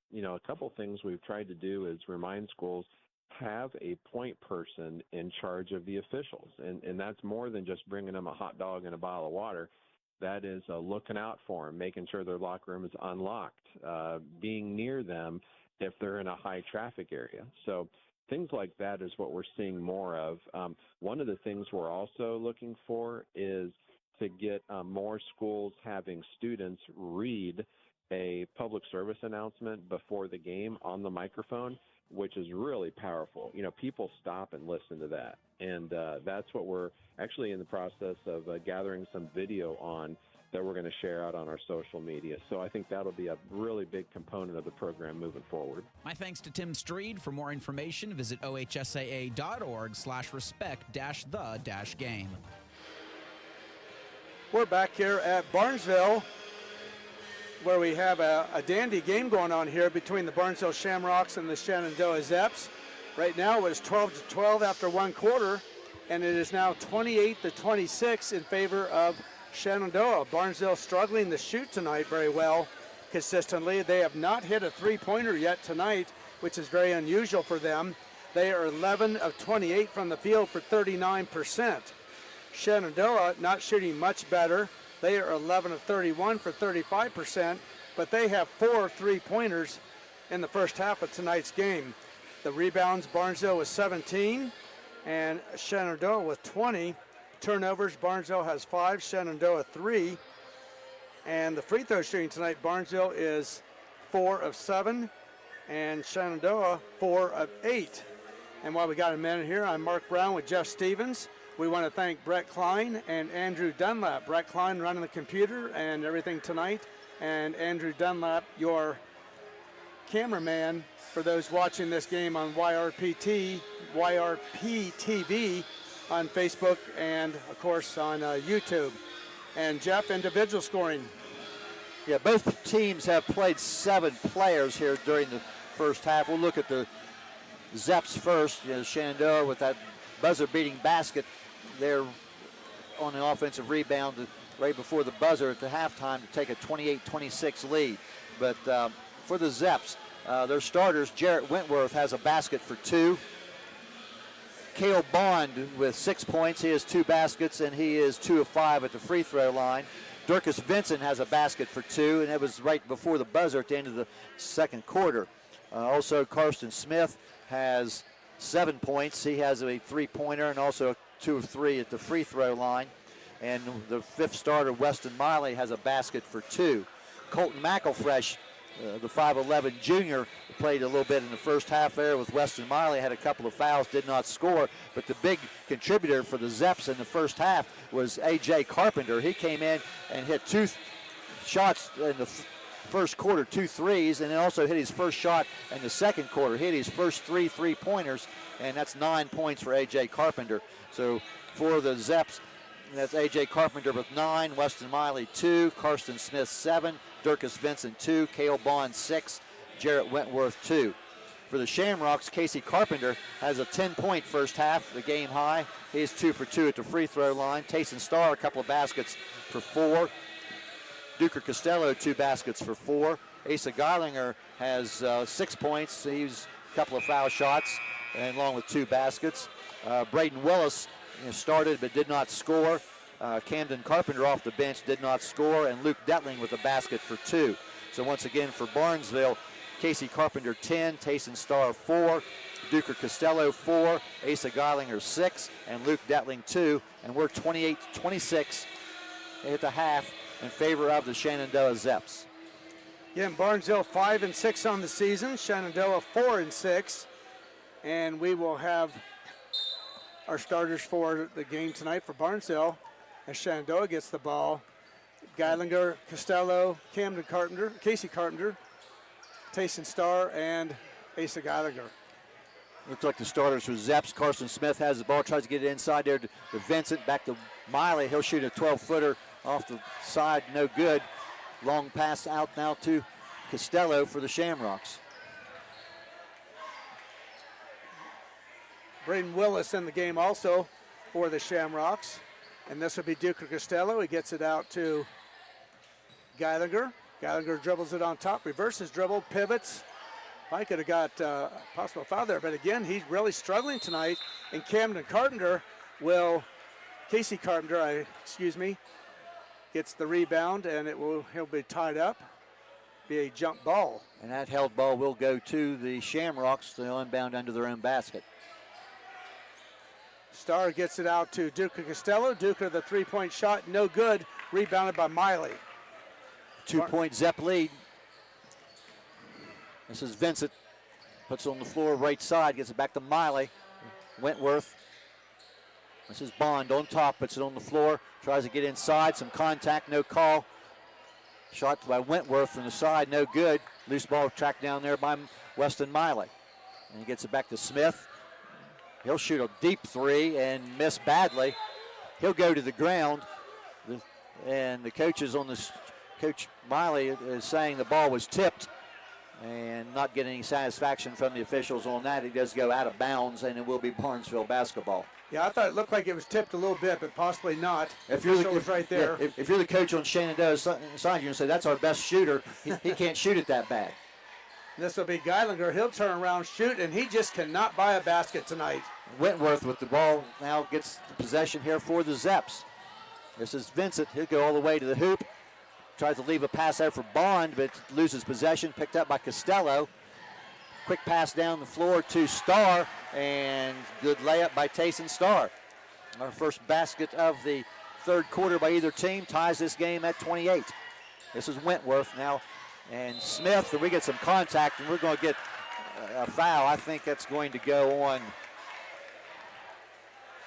have a point person in charge of the officials, and that's more than just bringing them a hot dog and a bottle of water. That is looking out for them, making sure their locker room is unlocked, being near them if they're in a high traffic area. So things like that is what we're seeing more of. One of the things we're also looking for is to get more schools having students read a public service announcement before the game on the microphone, which is really powerful. People stop and listen to that. And that's what we're actually in the process of gathering some video on that we're going to share out on our social media. So I think that'll be a really big component of the program moving forward. My thanks to Tim Streed. For more information, visit ohsaa.org/respect-the-game. We're back here at Barnesville, where we have a dandy game going on here between the Barnesville Shamrocks and the Shenandoah Zeps. Right now it's 12-12 after one quarter, and it is now 28-26 in favor of Shenandoah. Barnesville struggling to shoot tonight very well consistently. They have not hit a three-pointer yet tonight, which is very unusual for them. They are 11 of 28 from the field for 39%. Shenandoah not shooting much better. They are 11 of 31 for 35%, but they have 4 three-pointers in the first half of tonight's game. The rebounds, Barnesville with 17 and Shenandoah with 20. Turnovers, Barnesville has 5, Shenandoah 3. And the free throw shooting tonight, Barnesville is 4 of 7 and Shenandoah 4 of 8. And while we got a minute here, I'm Mark Brown with Jeff Stevens. We want to thank Brett Klein and Andrew Dunlap. Brett Klein running the computer and everything tonight, and Andrew Dunlap, your cameraman for those watching this game on YRPTV on Facebook and, of course, on YouTube. And Jeff, individual scoring. Yeah, both teams have played 7 players here during the first half. We'll look at the Zeps first. Shenandoah with that buzzer-beating basket there on the offensive rebound right before the buzzer at the halftime to take a 28-26 lead. But for the Zeps, their starters, Jarrett Wentworth has a basket for 2. Cale Bond with 6 points. He has 2 baskets, and he is 2 of 5 at the free throw line. Durkis Vincent has a basket for 2, and that was right before the buzzer at the end of the second quarter. Also, Karsten Smith has 7 points. He has a 3-pointer and also 2 of 3 at the free throw line. And the 5th starter, Weston Miley, has a basket for 2. Colton McElfresh, the 5'11 junior, played a little bit in the first half there with Weston Miley, had a couple of fouls, did not score. But the big contributor for the Zeps in the first half was A.J. Carpenter. He came in and hit 2 shots in the first quarter, 2 threes, and then also hit his first shot in the second quarter. Hit his first 3 3-pointers, and that's 9 points for A.J. Carpenter. So for the Zeps, that's A.J. Carpenter with 9, Weston Miley 2, Karsten Smith 7, Durkis Vincent 2, Cale Bond 6, Jarrett Wentworth 2. For the Shamrocks, Casey Carpenter has a 10-point first half, the game high. He's 2 for 2 at the free throw line. Tayson Starr, a couple of baskets for 4. Duker Costello, 2 baskets for 4. Asa Geilinger has 6 points. He's a couple of foul shots, and along with 2 baskets. Braden Willis started but did not score. Camden Carpenter off the bench did not score, and Luke Detling with a basket for 2. So once again for Barnesville, Casey Carpenter 10, Tayson Starr 4, Duker Costello 4, Asa Geilinger 6, and Luke Detling 2, and we're 28-26 at the half in favor of the Shenandoah Zeps. Again, Barnesville 5-6 on the season, Shenandoah 4-6, and we will have our starters for the game tonight for Barnesville as Shenandoah gets the ball. Geilinger, Costello, Camden Carpenter, Casey Carpenter, Tayson Starr, and Asa Geilinger. Looks like the starters for Zeps. Karsten Smith has the ball, tries to get it inside there to Vincent, back to Miley. He'll shoot a 12-footer off the side, no good. Long pass out now to Costello for the Shamrocks. Braden Willis in the game also for the Shamrocks. And this will be Duker Costello. He gets it out to Geilinger. Geilinger dribbles it on top, reverses dribble, pivots. I could have got a possible foul there, but again, he's really struggling tonight. And Camden Carpenter Casey Carpenter, gets the rebound, and he'll be tied up. Be a jump ball. And that held ball will go to the Shamrocks. They'll inbound under their own basket. Starr gets it out to Duker Costello. Duker, the 3-point shot, no good. Rebounded by Miley. 2-point Zep lead. This is Vincent. Puts it on the floor right side, gets it back to Miley. Wentworth This is Bond on top, puts it on the floor, tries to get inside, some contact, no call. Shot by Wentworth from the side, no good. Loose ball tracked down there by Weston Miley. And he gets it back to Smith. He'll shoot a deep three and miss badly. He'll go to the ground. And the coaches on this, Coach Miley is saying the ball was tipped and not getting any satisfaction from the officials on that. It does go out of bounds, and it will be Barnesville basketball. Yeah, I thought it looked like it was tipped a little bit, but possibly not. If you're the, was right there. Yeah, if you're the coach on Shenandoah side, you're going to say that's our best shooter. He can't shoot it that bad. This will be Geilinger. He'll turn around, shoot, and he just cannot buy a basket tonight. Wentworth with the ball now gets the possession here for the Zeps. This is Vincent. He'll go all the way to the hoop. Tries to leave a pass out for Bond, but loses possession. Picked up by Costello. Quick pass down the floor to Starr, and good layup by Tayson Starr. Our first basket of the third quarter by either team ties this game at 28. This is Wentworth now, and Smith, and we get some contact, and we're going to get a foul. I think that's going to go on.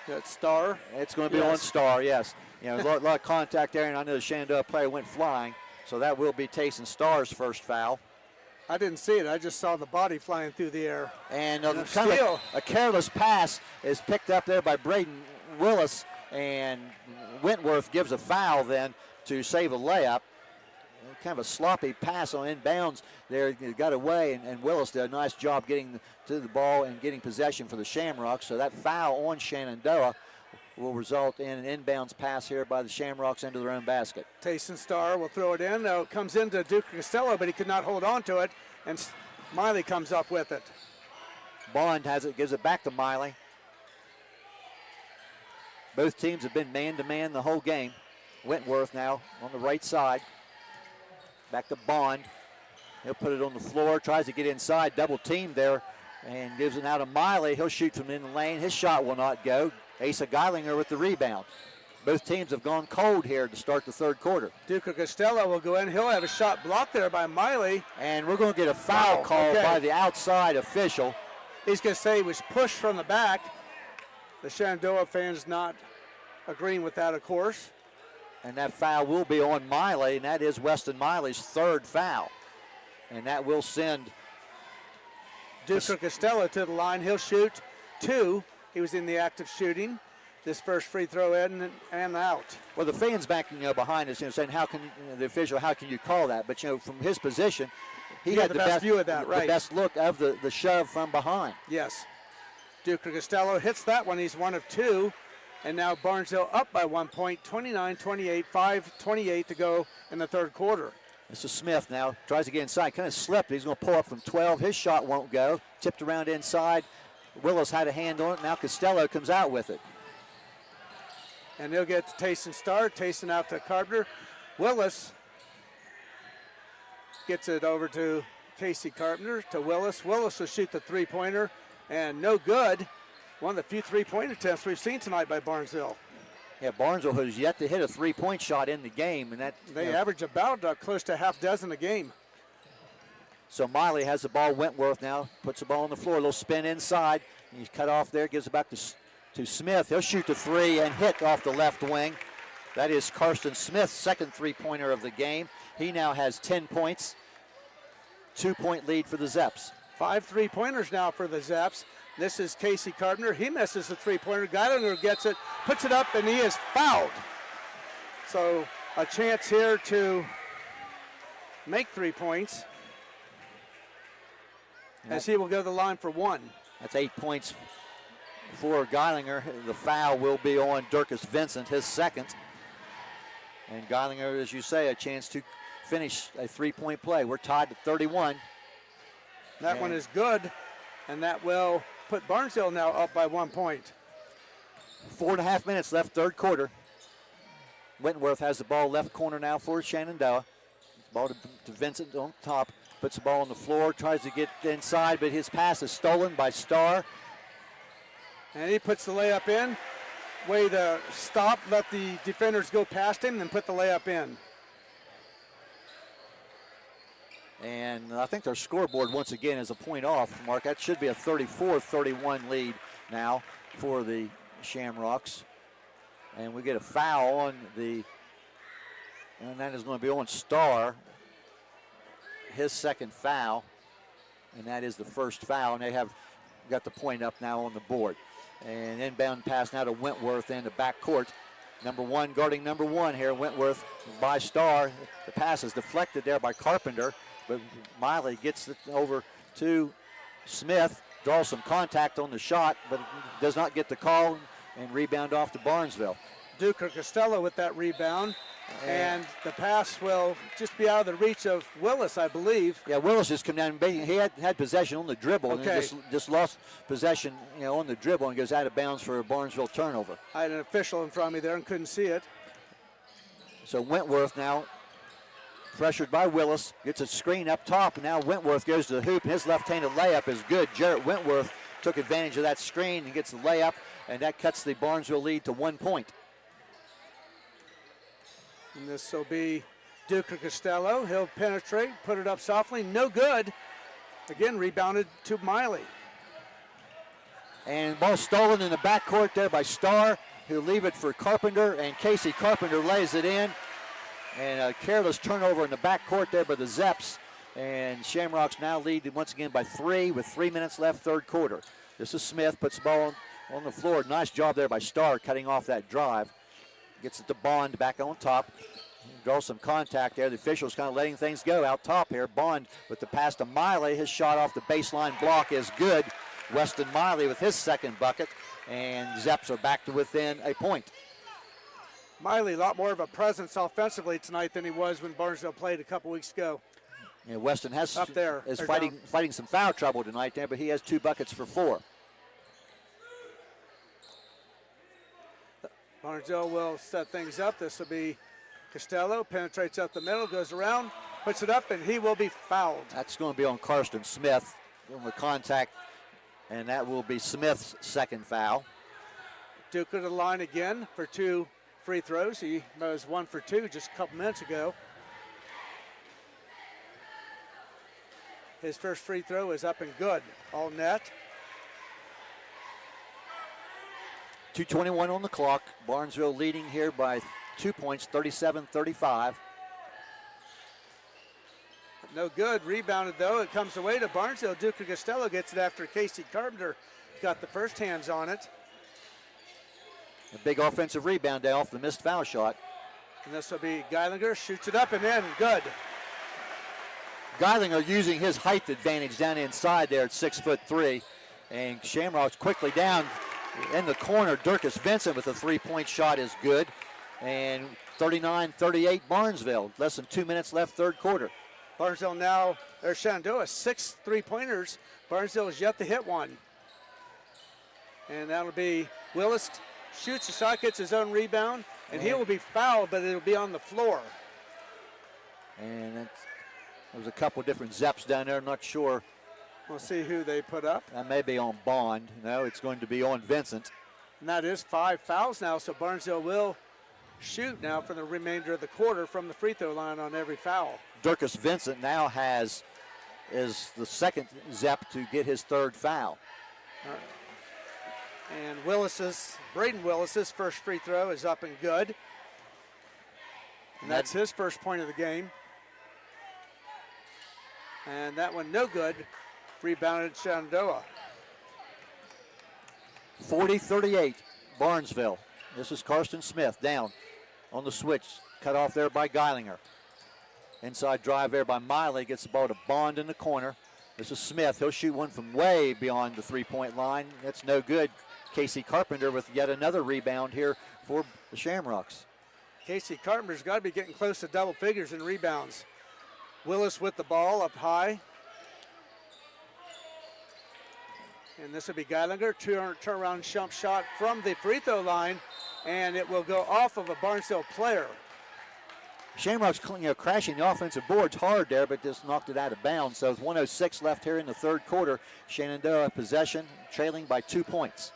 That's Starr? It's going to be on Starr, yes. You know, a lot of contact there, and I know the Shenandoah player went flying, so that will be Tayson Starr's first foul. I didn't see it. I just saw the body flying through the air. And kind of a careless pass is picked up there by Braden Willis, and Wentworth gives a foul then to save a layup. Kind of a sloppy pass on inbounds there. It got away, and Willis did a nice job getting to the ball and getting possession for the Shamrocks. So that foul on Shenandoah will result in an inbounds pass here by the Shamrocks into their own basket. Tayson Starr will throw it in. It comes into Duke Costello, but he could not hold on to it, and Miley comes up with it. Bond has it, gives it back to Miley. Both teams have been man-to-man the whole game. Wentworth now on the right side. Back to Bond. He'll put it on the floor, tries to get inside, double teamed there, and gives it out to Miley. He'll shoot from in the lane. His shot will not go. Asa Geilinger with the rebound. Both teams have gone cold here to start the third quarter. Duke Costello will go in. He'll have a shot blocked there by Miley. And we're going to get a foul call by the outside official. He's going to say he was pushed from the back. The Shenandoah fans not agreeing with that, of course. And that foul will be on Miley, and that is Weston Miley's third foul. And that will send Duke Costello to the line. He'll shoot two. He was in the act of shooting. This first free throw in and out. Well, the fans back behind us, saying, "How can the official? How can you call that?" But from his position, he had the best view of that, right? The best look of the shove from behind. Yes. Duke Costello hits that one. He's one of two, and now Barnesville up by 1 point, 29-28, 5:28 to go in the third quarter. This is Smith now, tries to get inside, kind of slipped. He's going to pull up from 12. His shot won't go. Tipped around inside. Willis had a hand on it. Now Costello comes out with it. And he'll get to Tayson Starr. Tayson out to Carpenter. Willis gets it over to Casey Carpenter, to Willis. Willis will shoot the three-pointer, and no good. One of the few three-point attempts we've seen tonight by Barnesville. Yeah, Barnesville has yet to hit a three-point shot in the game, and that they average about close to half dozen a game. So Miley has the ball. Wentworth now puts the ball on the floor. A little spin inside. He's cut off there. Gives it back to Smith. He'll shoot the three and hit off the left wing. That is Karsten Smith's second three-pointer of the game. He now has 10 points. 2-point lead for the Zeps. 5 three-pointers now for the Zeps. This is Casey Carpenter. He misses the three-pointer. Geilinger gets it, puts it up, and he is fouled. So a chance here to make 3 points, as he will go to the line for one. That's 8 points for Geilinger. The foul will be on Dirkus Vincent, his second. And Geilinger, as you say, a chance to finish a three-point play. We're tied at 31. That one is good, and that will put Barnesville now up by 1 point. 4.5 minutes left, third quarter. Wentworth has the ball left corner now for Shenandoah. Ball to Vincent on top. Puts the ball on the floor, tries to get inside, but his pass is stolen by Starr. And he puts the layup in. Way to stop, let the defenders go past him, and put the layup in. And I think their scoreboard once again is a point off, Mark. That should be a 34-31 lead now for the Shamrocks. And we get a foul on and that is going to be on Starr. His second foul, and that is the first foul, and they have got the point up now on the board. And inbound pass now to Wentworth in the backcourt. Number one guarding number one here, Wentworth by Starr. The pass is deflected there by Carpenter, but Miley gets it over to Smith, draws some contact on the shot, but does not get the call, and rebound off to Barnesville. Duker Costello with that rebound. And the pass will just be out of the reach of Willis, I believe. Yeah, Willis just come down. He had possession on the dribble, okay. And just lost possession, on the dribble, and goes out of bounds for a Barnesville turnover. I had an official in front of me there and couldn't see it. So Wentworth now, pressured by Willis, gets a screen up top, and now Wentworth goes to the hoop, and his left-handed layup is good. Jarrett Wentworth took advantage of that screen and gets the layup, and that cuts the Barnesville lead to 1 point. And this will be Duker Costello. He'll penetrate, put it up softly, no good. Again, rebounded to Miley. And ball stolen in the backcourt there by Starr. He'll leave it for Carpenter, and Casey Carpenter lays it in. And a careless turnover in the backcourt there by the Zeps. And Shamrocks now lead once again by 3 with 3 minutes left, third quarter. This is Smith, puts the ball on the floor. Nice job there by Starr cutting off that drive. Gets it to Bond back on top. Draws some contact there. The officials kind of letting things go out top here. Bond with the pass to Miley. His shot off the baseline block is good. Weston Miley with his second bucket. And Zeps are back to within a point. Miley, a lot more of a presence offensively tonight than he was when Barnesville played a couple weeks ago. Yeah, Weston is down. fighting some foul trouble tonight there, but he has 2 buckets for 4. Barnesville will set things up. This will be Costello, penetrates up the middle, goes around, puts it up, and he will be fouled. That's going to be on Karsten Smith on the contact, and that will be Smith's second foul. Duke to the line again for 2 free throws. He was 1 for 2 just a couple minutes ago. His first free throw is up and good, all net. 2:21 on the clock. Barnesville leading here by 2 points, 37-35. No good. Rebounded, though. It comes away to Barnesville. Duke Costello gets it after Casey Carpenter got the first hands on it. A big offensive rebound there off the missed foul shot. And this will be Geilinger. Shoots it up and in. Good. Geilinger using his height advantage down inside there at 6'3". And Shamrocks quickly down in the corner. Dirkus Vincent with a 3-point shot is good. And 39-38 Barnesville. Less than 2 minutes left, third quarter. Barnesville now, or Shenandoah, 6 3-pointers. Barnesville has yet to hit one. And that'll be Willis. Shoots the shot, gets his own rebound, and he will be fouled, but it'll be on the floor. And there's a couple different Zeps down there. I'm not sure. We'll see who they put up. That may be on Bond. No, it's going to be on Vincent. And that is 5 fouls now, so Barnesville will shoot now for the remainder of the quarter from the free throw line on every foul. Dirkus Vincent now is the second Zep to get his third foul. And Braden Willis's first free throw is up and good. And that's his first point of the game. And that one no good. Rebounded Shenandoah. 40-38, Barnesville. This is Karsten Smith down on the switch. Cut off there by Geilinger. Inside drive there by Miley. Gets the ball to Bond in the corner. This is Smith. He'll shoot one from way beyond the 3-point line. That's no good. Casey Carpenter with yet another rebound here for the Shamrocks. Casey Carpenter's got to be getting close to double figures in rebounds. Willis with the ball up high. And this will be Geilinger. Turnaround jump shot from the free throw line, and it will go off of a Barnesville player. Shamrocks crashing the offensive boards hard there, but just knocked it out of bounds. So with 1:06 left here in the third quarter, Shenandoah possession, trailing by 2 points.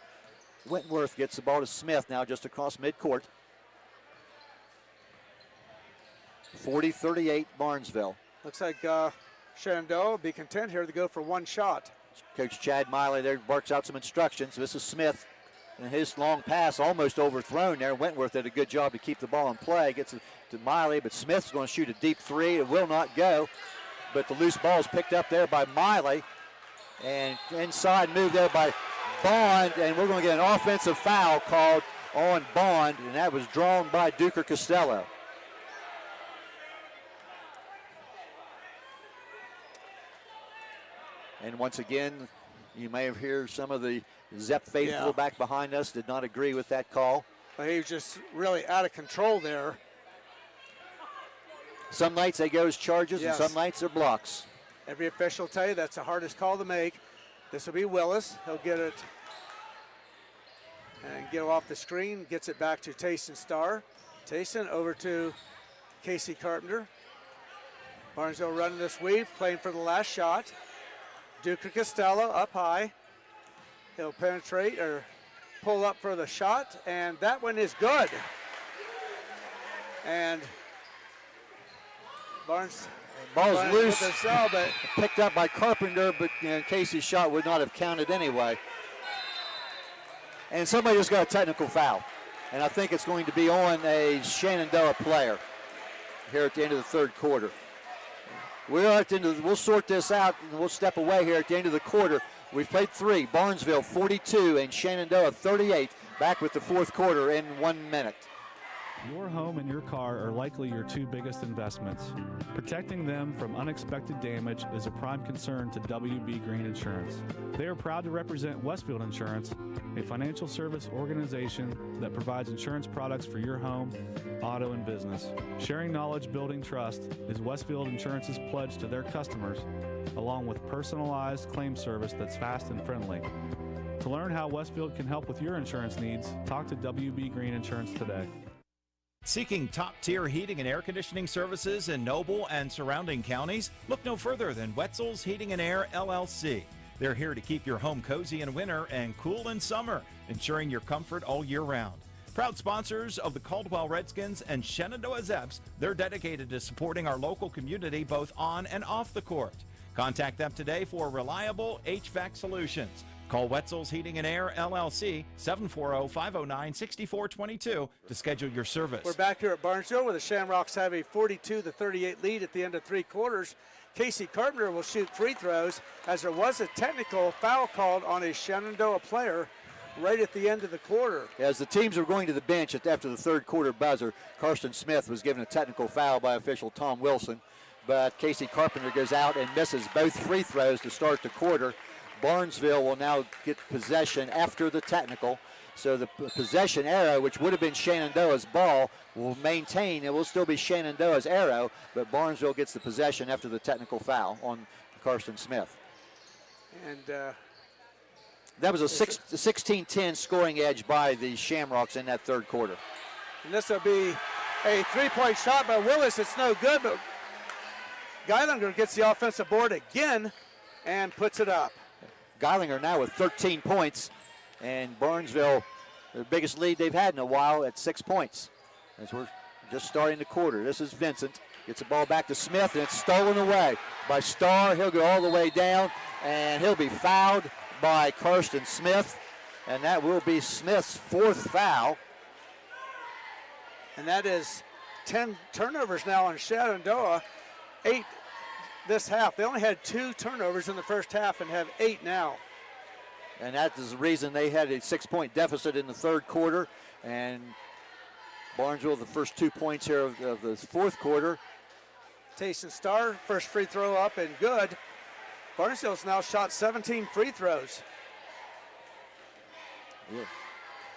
Wentworth gets the ball to Smith now just across midcourt. 40-38 Barnesville. Looks like Shenandoah will be content here to go for one shot. Coach Chad Miley there barks out some instructions. This is Smith And his long pass almost overthrown there. Wentworth did a good job to keep the ball in play. Gets it to Miley, but Smith's going to shoot a deep three. It will not go. But the loose ball is picked up there by Miley. And inside move there by Bond. And we're going to get an offensive foul called on Bond. And that was drawn by Duker Costello. And once again, you may have heard some of the Zep faithful back behind us did not agree with that call. Well, he was just really out of control there. Some nights they go as charges, and some nights they're blocks. Every official will tell you that's the hardest call to make. This will be Willis. He'll get it and get off the screen, gets it back to Tayson Starr. Tayson over to Casey Carpenter. Barnesville running this weave, playing for the last shot. Duker Costello up high. He'll penetrate or pull up for the shot, and that one is good. And Ball's loose, but picked up by Carpenter, but Casey's shot would not have counted anyway. And somebody just got a technical foul, and I think it's going to be on a Shenandoah player here at the end of the third quarter. We'll sort this out, and we'll step away here at the end of the quarter. We've played 3, Barnesville 42 and Shenandoah 38, back with the fourth quarter in 1 minute. Your home and your car are likely your 2 biggest investments. Protecting them from unexpected damage is a prime concern to WB Green Insurance. They are proud to represent Westfield Insurance, a financial service organization that provides insurance products for your home, auto, and business. Sharing knowledge, building trust is Westfield Insurance's pledge to their customers, along with personalized claim service that's fast and friendly. To learn how Westfield can help with your insurance needs, talk to WB Green Insurance today. Seeking top-tier heating and air conditioning services in Noble and surrounding counties? Look no further than Wetzel's Heating and Air, LLC. They're here to keep your home cozy in winter and cool in summer, ensuring your comfort all year round. Proud sponsors of the Caldwell Redskins and Shenandoah Zeps, they're dedicated to supporting our local community both on and off the court. Contact them today for reliable HVAC solutions. Call Wetzel's Heating and Air, LLC, 740-509-6422 to schedule your service. We're back here at Barnesville where the Shamrocks have a 42-38 lead at the end of 3 quarters. Casey Carpenter will shoot free throws as there was a technical foul called on a Shenandoah player right at the end of the quarter. As the teams were going to the bench after the third quarter buzzer, Karsten Smith was given a technical foul by official Tom Wilson, but Casey Carpenter goes out and misses both free throws to start the quarter. Barnesville will now get possession after the technical. So the possession arrow, which would have been Shenandoah's ball, will maintain. It will still be Shenandoah's arrow, but Barnesville gets the possession after the technical foul on Karsten Smith. And that was a 16-10 scoring edge by the Shamrocks in that third quarter. And this will be a 3-point shot by Willis. It's no good, but Geilinger gets the offensive board again and puts it up. Geilinger now with 13 points, and Barnesville, the biggest lead they've had in a while, at 6 points. As we're just starting the quarter. This is Vincent. Gets the ball back to Smith, and it's stolen away by Starr. He'll go all the way down, and he'll be fouled by Karsten Smith, and that will be Smith's 4th foul. And that is 10 turnovers now on Shenandoah, 8 this half. They only had 2 turnovers in the first half and have 8 now. And that is the reason they had a 6-point deficit in the third quarter. And Barnesville, the first 2 points here of the fourth quarter. Tayson Starr, first free throw up and good. Barnesville's now shot 17 free throws. Yeah.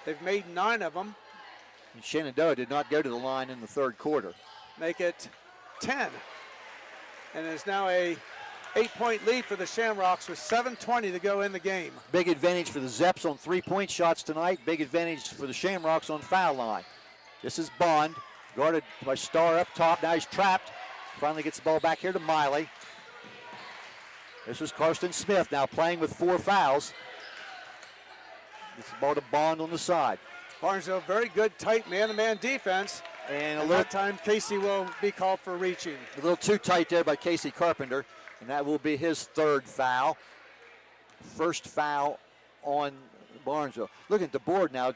They've made 9 of them. And Shenandoah did not go to the line in the third quarter. Make it 10. And it's now a 8-point lead for the Shamrocks with 7:20 to go in the game. Big advantage for the Zeps on 3-point shots tonight. Big advantage for the Shamrocks on foul line. This is Bond, guarded by Starr up top. Now he's trapped. Finally gets the ball back here to Miley. This is Karsten Smith now playing with 4 fouls. Gets the ball to Bond on the side. Barnesville, very good, tight man-to-man defense. And that time, Casey will be called for reaching. A little too tight there by Casey Carpenter, and that will be his 3rd foul. First foul on Barnesville. Looking at the board now,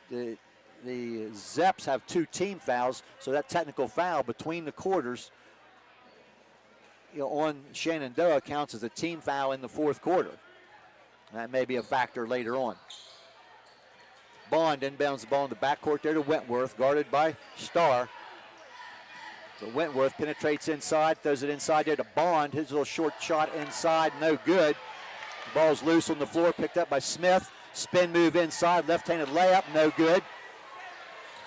the Zeps have 2 team fouls, so that technical foul between the quarters on Shenandoah counts as a team foul in the 4th quarter. That may be a factor later on. Bond inbounds the ball in the backcourt there to Wentworth, guarded by Starr. So Wentworth penetrates inside, throws it inside there to Bond. His little short shot inside, no good. The ball's loose on the floor, picked up by Smith. Spin move inside, left-handed layup, no good.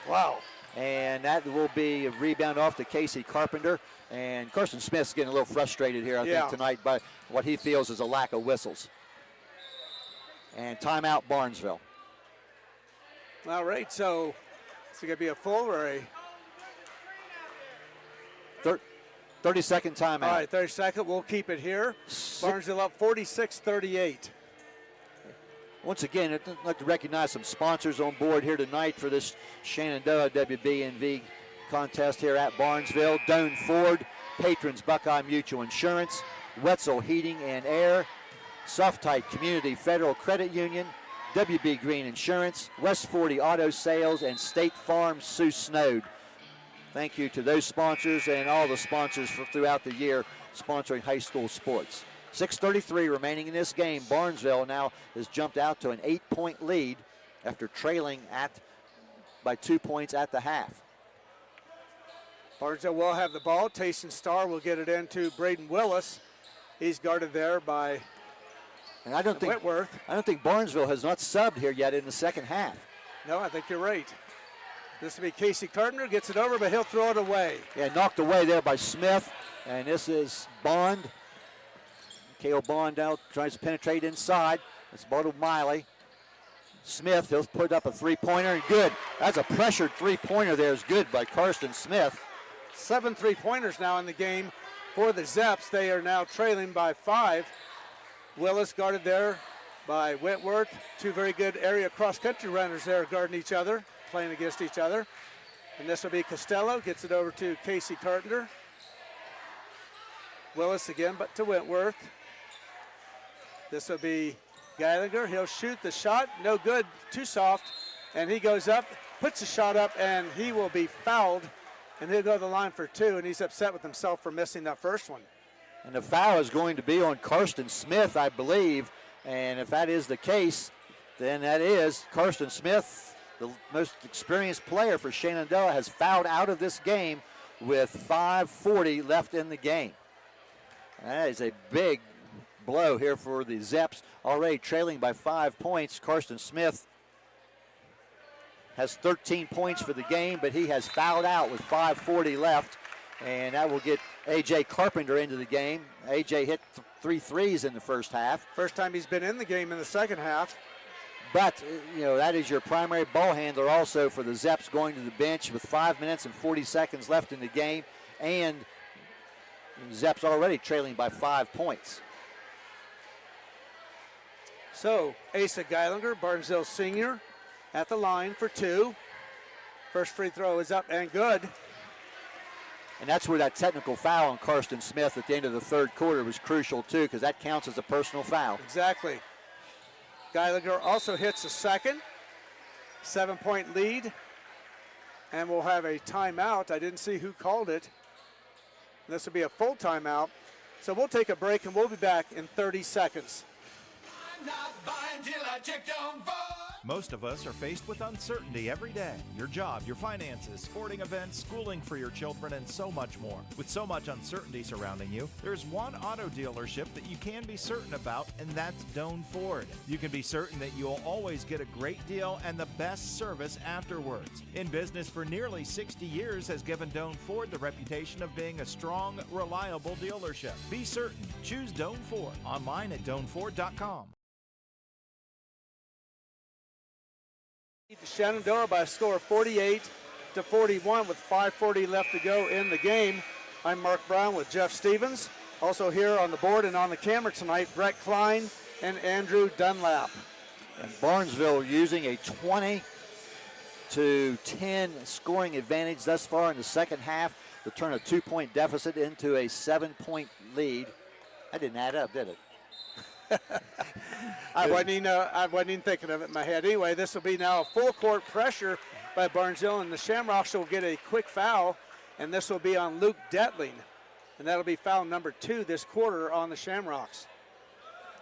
Wow. And that will be a rebound off to Casey Carpenter. And Carson Smith's getting a little frustrated here, I think, tonight by what he feels is a lack of whistles. And timeout, Barnesville. All right, so it's going to be a full or a 30-second timeout. All right, 30-second. We'll keep it here. Barnesville up 46-38. Once again, I'd like to recognize some sponsors on board here tonight for this Shenandoah WBNV contest here at Barnesville. Doan Ford, Patrons Buckeye Mutual Insurance, Wetzel Heating and Air, Softype Community Federal Credit Union, WB Green Insurance, West 40 Auto Sales, and State Farm Sue Snowed. Thank you to those sponsors and all the sponsors throughout the year sponsoring high school sports. 6:33 remaining in this game. Barnesville now has jumped out to an 8-point lead after trailing by 2 points at the half. Barnesville will have the ball. Tayson Starr will get it into Braden Willis. He's guarded there by Whitworth. I don't think Barnesville has not subbed here yet in the second half. No, I think you're right. This will be Casey Carpenter, gets it over, but he'll throw it away. Yeah, knocked away there by Smith, and this is Bond. Cale Bond now tries to penetrate inside. It's ball to Miley. Smith, he'll put up a three-pointer, and good. That's a pressured three-pointer there, is good by Karsten Smith. 7 3-pointers now in the game for the Zeps. They are now trailing by 5. Willis guarded there by Whitworth. 2 very good area cross-country runners there guarding each other, playing against each other. And this will be Costello, gets it over to Casey Carpenter. Willis again, but to Whitworth. This will be Gallagher. He'll shoot the shot, no good, too soft. And he goes up, puts the shot up, and he will be fouled. And he'll go to the line for 2, and he's upset with himself for missing that first one. And the foul is going to be on Karsten Smith, I believe. And if that is the case, then that is Karsten Smith, the most experienced player for Shenandoah, has fouled out of this game with 5:40 left in the game. That is a big blow here for the Zeps, already trailing by 5 points. Karsten Smith has 13 points for the game, but he has fouled out with 5:40 left, and that will get A.J. Carpenter into the game. A.J. hit 3 threes in the first half. First time he's been in the game in the second half. But, that is your primary ball handler also for the Zeps, going to the bench with 5 minutes and 40 seconds left in the game, and Zeps already trailing by 5 points. So, Asa Geilinger, Barnesville senior, at the line for 2. First free throw is up and good. And that's where that technical foul on Karsten Smith at the end of the third quarter was crucial too, because that counts as a personal foul. Exactly. Geilinger also hits a second. 7-point lead. And we'll have a timeout. I didn't see who called it. This will be a full timeout. So we'll take a break and we'll be back in 30 seconds. Most of us are faced with uncertainty every day. Your job, your finances, sporting events, schooling for your children, and so much more. With so much uncertainty surrounding you, there's one auto dealership that you can be certain about, and that's Doan Ford. You can be certain that you'll always get a great deal and the best service afterwards. In business for nearly 60 years has given Doan Ford the reputation of being a strong, reliable dealership. Be certain. Choose Doan Ford. Online at doanford.com. To Shenandoah by a score of 48-41 with 5:40 left to go in the game. I'm Mark Brown with Jeff Stevens. Also here on the board and on the camera tonight, Brett Klein and Andrew Dunlap. And Barnesville using a 20-10 scoring advantage thus far in the second half to turn a 2-point deficit into a 7-point lead. That didn't add up, did it? I wasn't even thinking of it in my head. Anyway, this will be now full court pressure by Barnesville, and the Shamrocks will get a quick foul, and this will be on Luke Detling. And that'll be foul number 2 this quarter on the Shamrocks.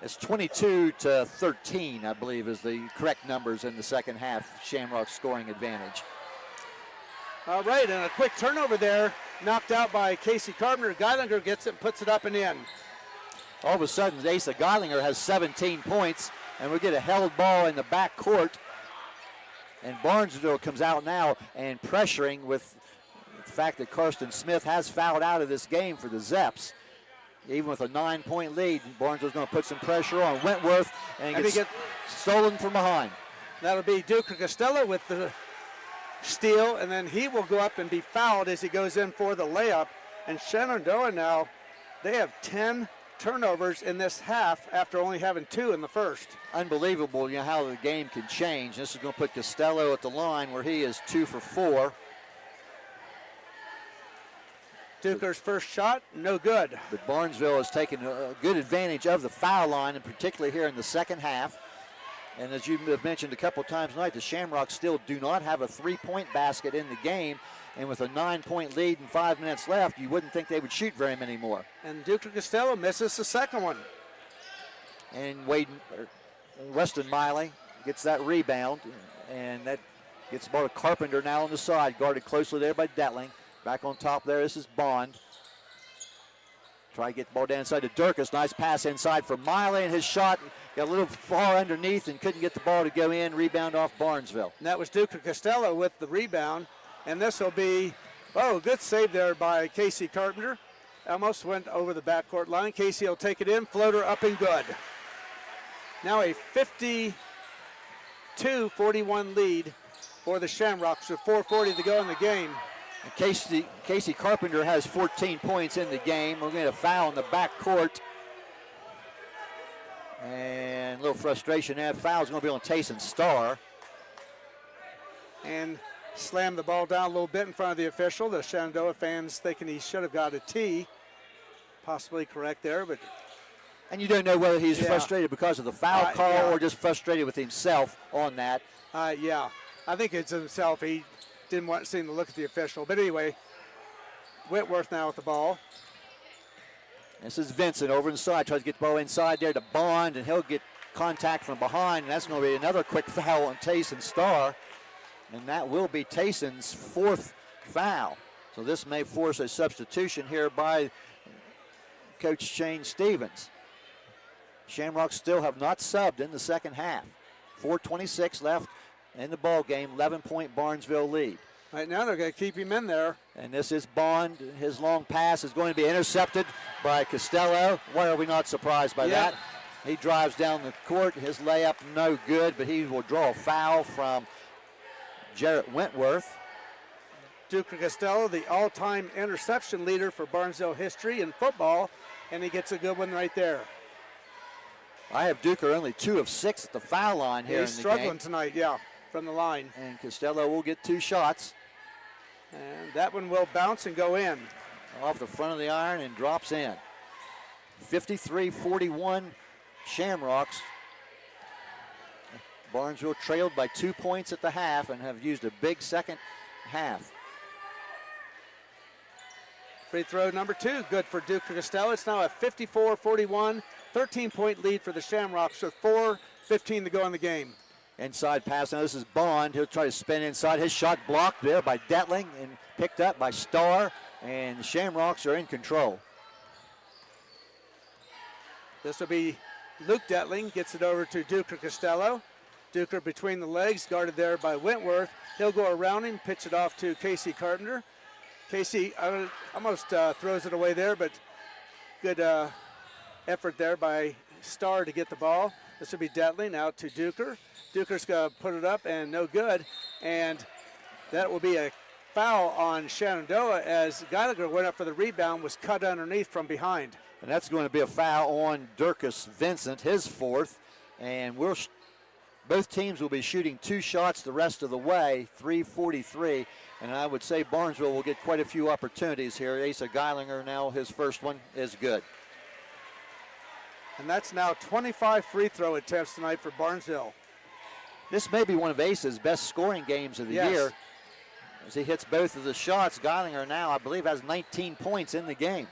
It's 22-13, I believe, is the correct numbers in the second half. Shamrock's scoring advantage. All right, and a quick turnover there, knocked out by Casey Carpenter. Geilinger gets it, puts it up and in. All of a sudden, Asa Geilinger has 17 points, and we get a held ball in the back court. And Barnesville comes out now and pressuring with the fact that Karsten Smith has fouled out of this game for the Zeps. Even with a 9-point lead, Barnesville's going to put some pressure on Wentworth and gets stolen from behind. That'll be Duke Costello with the steal, and then he will go up and be fouled as he goes in for the layup. And Shenandoah now, they have 10 turnovers in this half after only having 2 in the first. Unbelievable, how the game can change. This is going to put Costello at the line where he is 2 for 4. Duker's first shot, no good. But Barnesville has taken a good advantage of the foul line, and particularly here in the second half. And as you have mentioned a couple times tonight, the Shamrocks still do not have a 3-point basket in the game. And with a 9-point lead and 5 minutes left, you wouldn't think they would shoot very many more. And Duke Costello misses the second one. And Weston Miley gets that rebound, and that gets the ball to Carpenter now on the side, guarded closely there by Detling. Back on top there, this is Bond. Try to get the ball down inside to Durkis. Nice pass inside for Miley, and his shot got a little far underneath and couldn't get the ball to go in. Rebound off Barnesville. And that was Duke Costello with the rebound. And this will be, good save there by Casey Carpenter. Almost went over the backcourt line. Casey will take it in, floater up and good. Now a 52-41 lead for the Shamrocks with 4:40 to go in the game. And Casey Carpenter has 14 points in the game. We're going to foul in the backcourt. And a little frustration there. Foul's going to be on Tayson Starr. And slammed the ball down a little bit in front of the official. The Shenandoah fans thinking he should have got a tee. Possibly correct there, but. And you don't know whether he's frustrated because of the foul call or just frustrated with himself on that. I think it's himself. He didn't seem to look at the official. But anyway, Whitworth now with the ball. This is Vincent over inside. Tries to get the ball inside there to Bond, and he'll get contact from behind. And that's going to be another quick foul on Tayson Starr. And that will be Tayson's 4th foul. So this may force a substitution here by Coach Shane Stevens. Shamrocks still have not subbed in the second half. 4:26 left in the ball game, 11-point Barnesville lead. Right now they're going to keep him in there. And this is Bond. His long pass is going to be intercepted by Costello. Why are we not surprised by that? He drives down the court. His layup no good, but he will draw a foul from Jarrett Wentworth. Duke Costello, the all-time interception leader for Barnesville history in football, and he gets a good one right there. I have Duker only 2 of 6 at the foul line here in the game. He's struggling tonight, from the line. And Costello will get 2 shots. And that one will bounce and go in. Off the front of the iron and drops in. 53-41 Shamrocks. Barnesville trailed by 2 points at the half and have used a big second half. Free throw number 2, good for Duke Costello. It's now a 54-41, 13-point lead for the Shamrocks with 4:15 to go in the game. Inside pass, now this is Bond. He'll try to spin inside. His shot blocked there by Detling and picked up by Starr, and the Shamrocks are in control. This will be Luke Detling, gets it over to Duke Costello. Duker between the legs, guarded there by Wentworth. He'll go around him, pitch it off to Casey Carpenter. Casey almost throws it away there, but good effort there by Starr to get the ball. This will be Detling out to Duker. Duker's going to put it up and no good. And that will be a foul on Shenandoah as Geilinger went up for the rebound, was cut underneath from behind. And that's going to be a foul on Durkis Vincent, his 4th. And both teams will be shooting 2 shots the rest of the way, 3:43. And I would say Barnesville will get quite a few opportunities here. Asa Geilinger now, his first one is good. And that's now 25 free throw attempts tonight for Barnesville. This may be one of Ace's best scoring games of the year. As he hits both of the shots, Geilinger now, I believe, has 19 points in the game.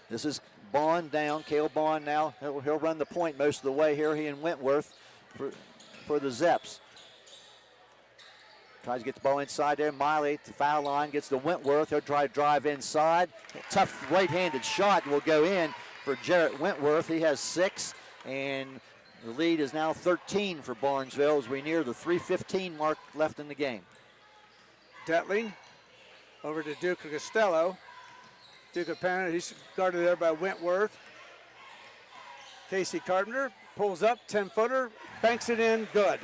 This is Bond down, Cale Bond now. He'll run the point most of the way here, he and Wentworth for the Zeps. Tries to get the ball inside there. Miley at the foul line, gets the Wentworth. He'll try to drive inside. Tough right-handed shot will go in for Jarrett Wentworth. He has 6, and the lead is now 13 for Barnesville as we near the 3:15 mark left in the game. Detling over to Duke Costello. Duke Penn, he's guarded there by Wentworth. Casey Carpenter pulls up, 10-footer, banks it in, good.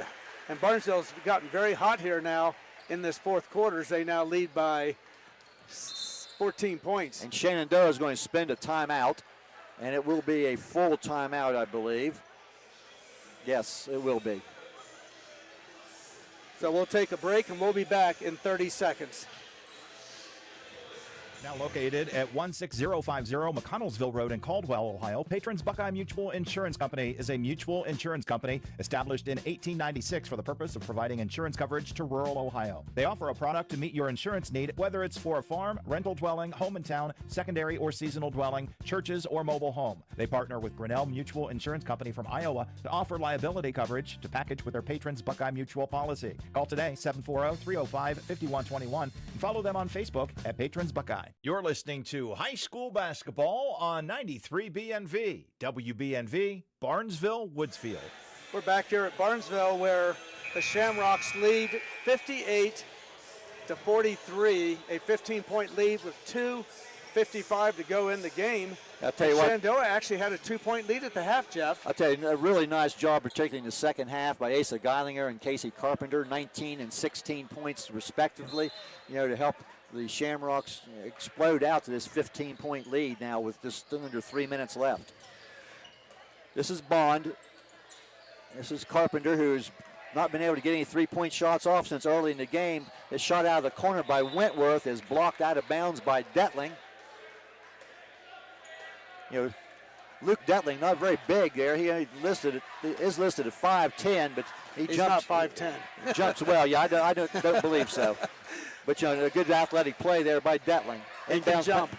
And Barnesville's gotten very hot here now in this fourth quarter as they now lead by 14 points. And Shenandoah is going to spend a timeout, and it will be a full timeout, I believe. Yes, it will be. So we'll take a break, and we'll be back in 30 seconds. Now located at 16050 McConnellsville Road in Caldwell, Ohio, Patrons Buckeye Mutual Insurance Company is a mutual insurance company established in 1896 for the purpose of providing insurance coverage to rural Ohio. They offer a product to meet your insurance need, whether it's for a farm, rental dwelling, home in town, secondary or seasonal dwelling, churches, or mobile home. They partner with Grinnell Mutual Insurance Company from Iowa to offer liability coverage to package with their Patrons Buckeye Mutual policy. Call today, 740-305-5121, and follow them on Facebook at Patrons Buckeye. You're listening to high school basketball on 93 BNV, WBNV, Barnesville, Woodsfield. We're back here at Barnesville where the Shamrocks lead 58-43, a 15-point lead with 2:55 to go in the game. I'll tell you what. Shenandoah actually had a 2-point lead at the half, Jeff. I'll tell you, a really nice job, particularly in the second half, by Asa Geilinger and Casey Carpenter, 19 and 16 points respectively, to help the Shamrocks explode out to this 15-point lead now with just under 3 minutes left. This is Bond. This is Carpenter, who's not been able to get any three-point shots off since early in the game. His shot out of the corner by Wentworth is blocked out of bounds by Detling. Luke Detling, not very big there. He is listed at 5'10", but he's not 5'10". Jumps well. Yeah, I don't believe so. But a good athletic play there by Detling. Inbound pump.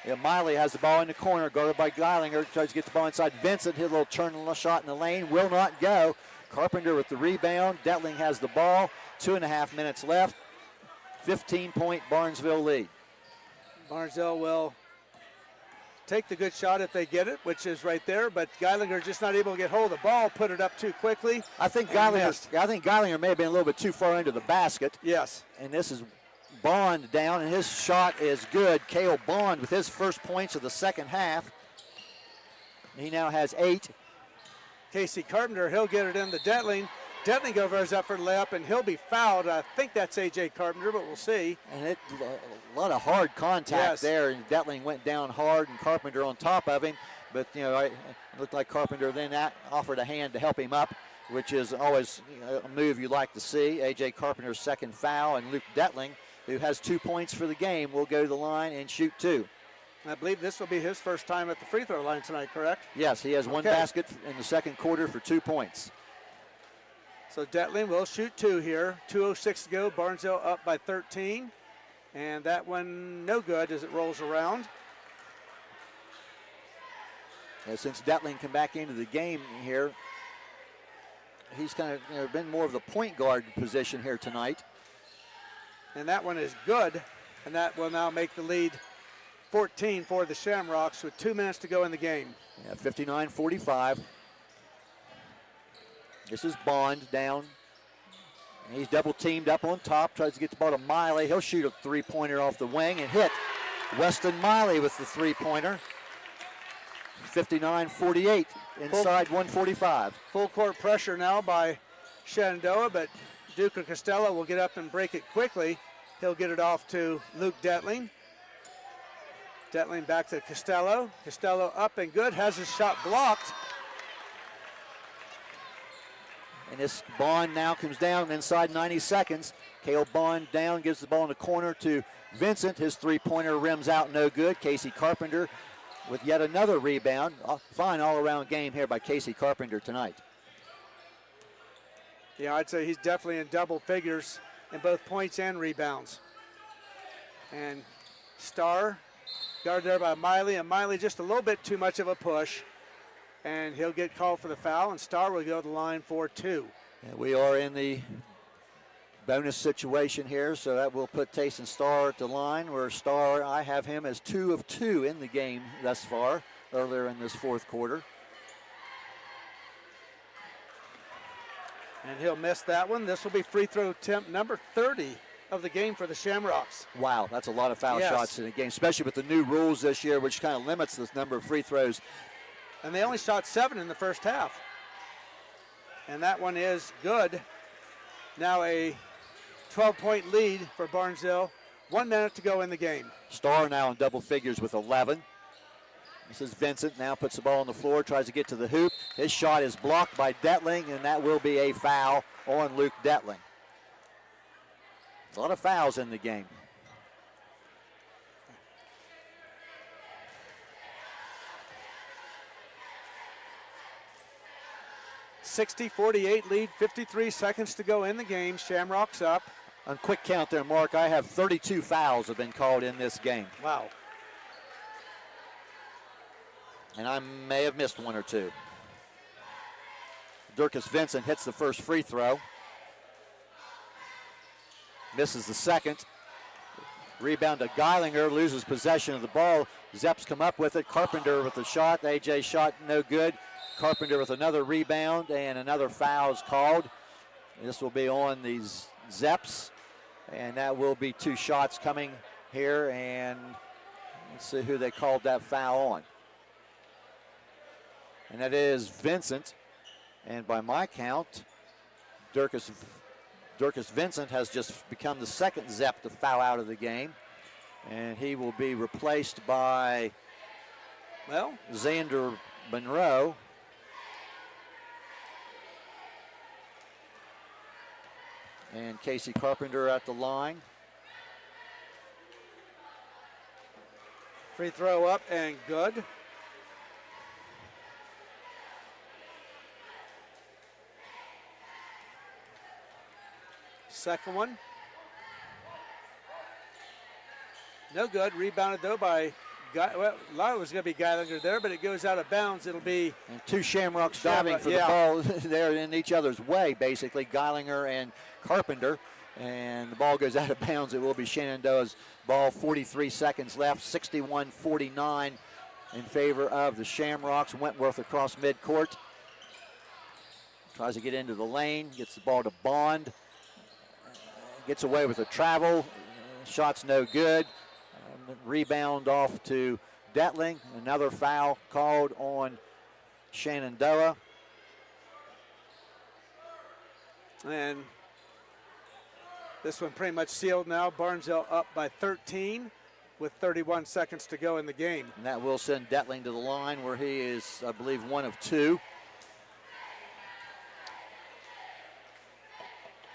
Yeah, Miley has the ball in the corner, guarded by Geilinger. Tries to get the ball inside. Vincent hit a little turn shot in the lane. Will not go. Carpenter with the rebound. Detling has the ball. 2.5 minutes left. 15-point Barnesville lead. Barnesville will take the good shot if they get it, which is right there, but Geilinger just not able to get hold of the ball, put it up too quickly. I think Geilinger may have been a little bit too far into the basket. Yes. And this is Bond down, and his shot is good. Cale Bond with his first points of the second half. He now has 8. Casey Carpenter, he'll get it in the Detling. Detling goes up for the layup, and he'll be fouled. I think that's A.J. Carpenter, but we'll see. And a lot of hard contact there, and Detling went down hard, and Carpenter on top of him. But, it looked like Carpenter then offered a hand to help him up, which is always a move you like to see. A.J. Carpenter's second foul, and Luke Detling, who has 2 points for the game, will go to the line and shoot 2. I believe this will be his first time at the free throw line tonight, correct? Yes, he has one basket in the second quarter for 2 points. So Detling will shoot 2 here. 2:06 to go. Barnesville up by 13. And that one no good as it rolls around. Since Detling came back into the game here, he's kind of been more of the point guard position here tonight. And that one is good. And that will now make the lead 14 for the Shamrocks with 2 minutes to go in the game. Yeah, 59-45. This is Bond down. And he's double teamed up on top. Tries to get the ball to Miley. He'll shoot a three-pointer off the wing and hit Weston Miley with the three-pointer. 59-48 inside 145. Full court pressure now by Shenandoah, but Duke Costello will get up and break it quickly. He'll get it off to Luke Detling. Detling back to Costello. Costello up and good, has his shot blocked. And this Bond now comes down inside 90 seconds. Cale Bond down, gives the ball in the corner to Vincent. His three-pointer rims out, no good. Casey Carpenter with yet another rebound. Fine all-around game here by Casey Carpenter tonight. Yeah, I'd say he's definitely in double figures in both points and rebounds. And Starr guarded there by Miley, and Miley just a little bit too much of a push. And he'll get called for the foul, and Starr will go to the line for 2. And we are in the bonus situation here, so that will put Tayson Starr at the line, where Starr, I have him as 2 of 2 in the game thus far, earlier in this fourth quarter. And he'll miss that one. This will be free throw attempt number 30 of the game for the Shamrocks. Wow, that's a lot of foul shots in a game, especially with the new rules this year, which kind of limits this number of free throws. And they only shot 7 in the first half. And that one is good. Now a 12-point lead for Barnesville. 1 minute to go in the game. Starr now in double figures with 11. This is Vincent, now puts the ball on the floor, tries to get to the hoop. His shot is blocked by Detling, and that will be a foul on Luke Detling. A lot of fouls in the game. (60-48) lead, 53 seconds to go in the game. Shamrocks up. On quick count there, Mark, I have 32 fouls have been called in this game. Wow. And I may have missed 1 or 2. Durkis Vincent hits the first free throw. Misses the second. Rebound to Geilinger, loses possession of the ball. Zeps come up with it. Carpenter with the shot. AJ shot no good. Carpenter with another rebound, and another foul is called. This will be on the Zeps, and that will be 2 shots coming here, and let's see who they called that foul on. And that is Vincent. And by my count, Durkis Vincent has just become the second Zep to foul out of the game. And he will be replaced by, well, Xander Monroe. And Casey Carpenter at the line. Free throw up and good. Second one. No good. Rebounded though by, well, a lot of it was going to be Geilinger there, but it goes out of bounds. It'll be. And 2 Shamrocks diving for the ball there in each other's way, basically, Geilinger and Carpenter. And the ball goes out of bounds. It will be Shenandoah's ball. 43 seconds left, 61-49 in favor of the Shamrocks. Wentworth across midcourt. Tries to get into the lane, gets the ball to Bond. Gets away with a travel. Shot's no good. Rebound off to Detling. Another foul called on Shenandoah. And this one pretty much sealed now. Barnesville up by 13 with 31 seconds to go in the game. And that will send Detling to the line where he is, I believe, 1 of 2.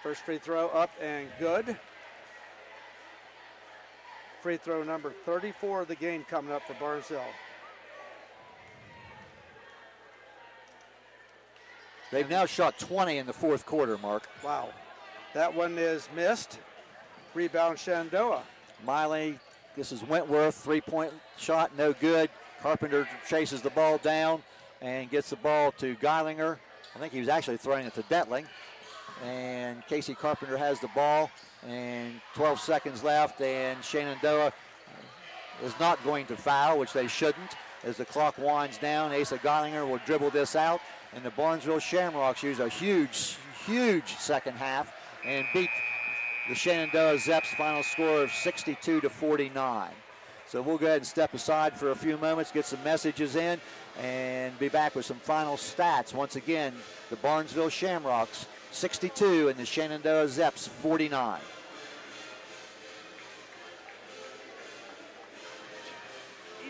First free throw up and good. Free throw number 34 of the game coming up for Barnesville. They've now shot 20 in the fourth quarter, Mark. Wow. That one is missed. Rebound Shenandoah. Miley, this is Wentworth, 3-point shot, no good. Carpenter chases the ball down and gets the ball to Geilinger. I think he was actually throwing it to Detling. And Casey Carpenter has the ball, and 12 seconds left, and Shenandoah is not going to foul, which they shouldn't. As the clock winds down, Asa Geilinger will dribble this out, and the Barnesville Shamrocks use a huge second half and beat the Shenandoah Zeps final score of 62-49. So we'll go ahead and step aside for a few moments, get some messages in, and be back with some final stats. Once again, the Barnesville Shamrocks 62 and the Shenandoah Zeps 49.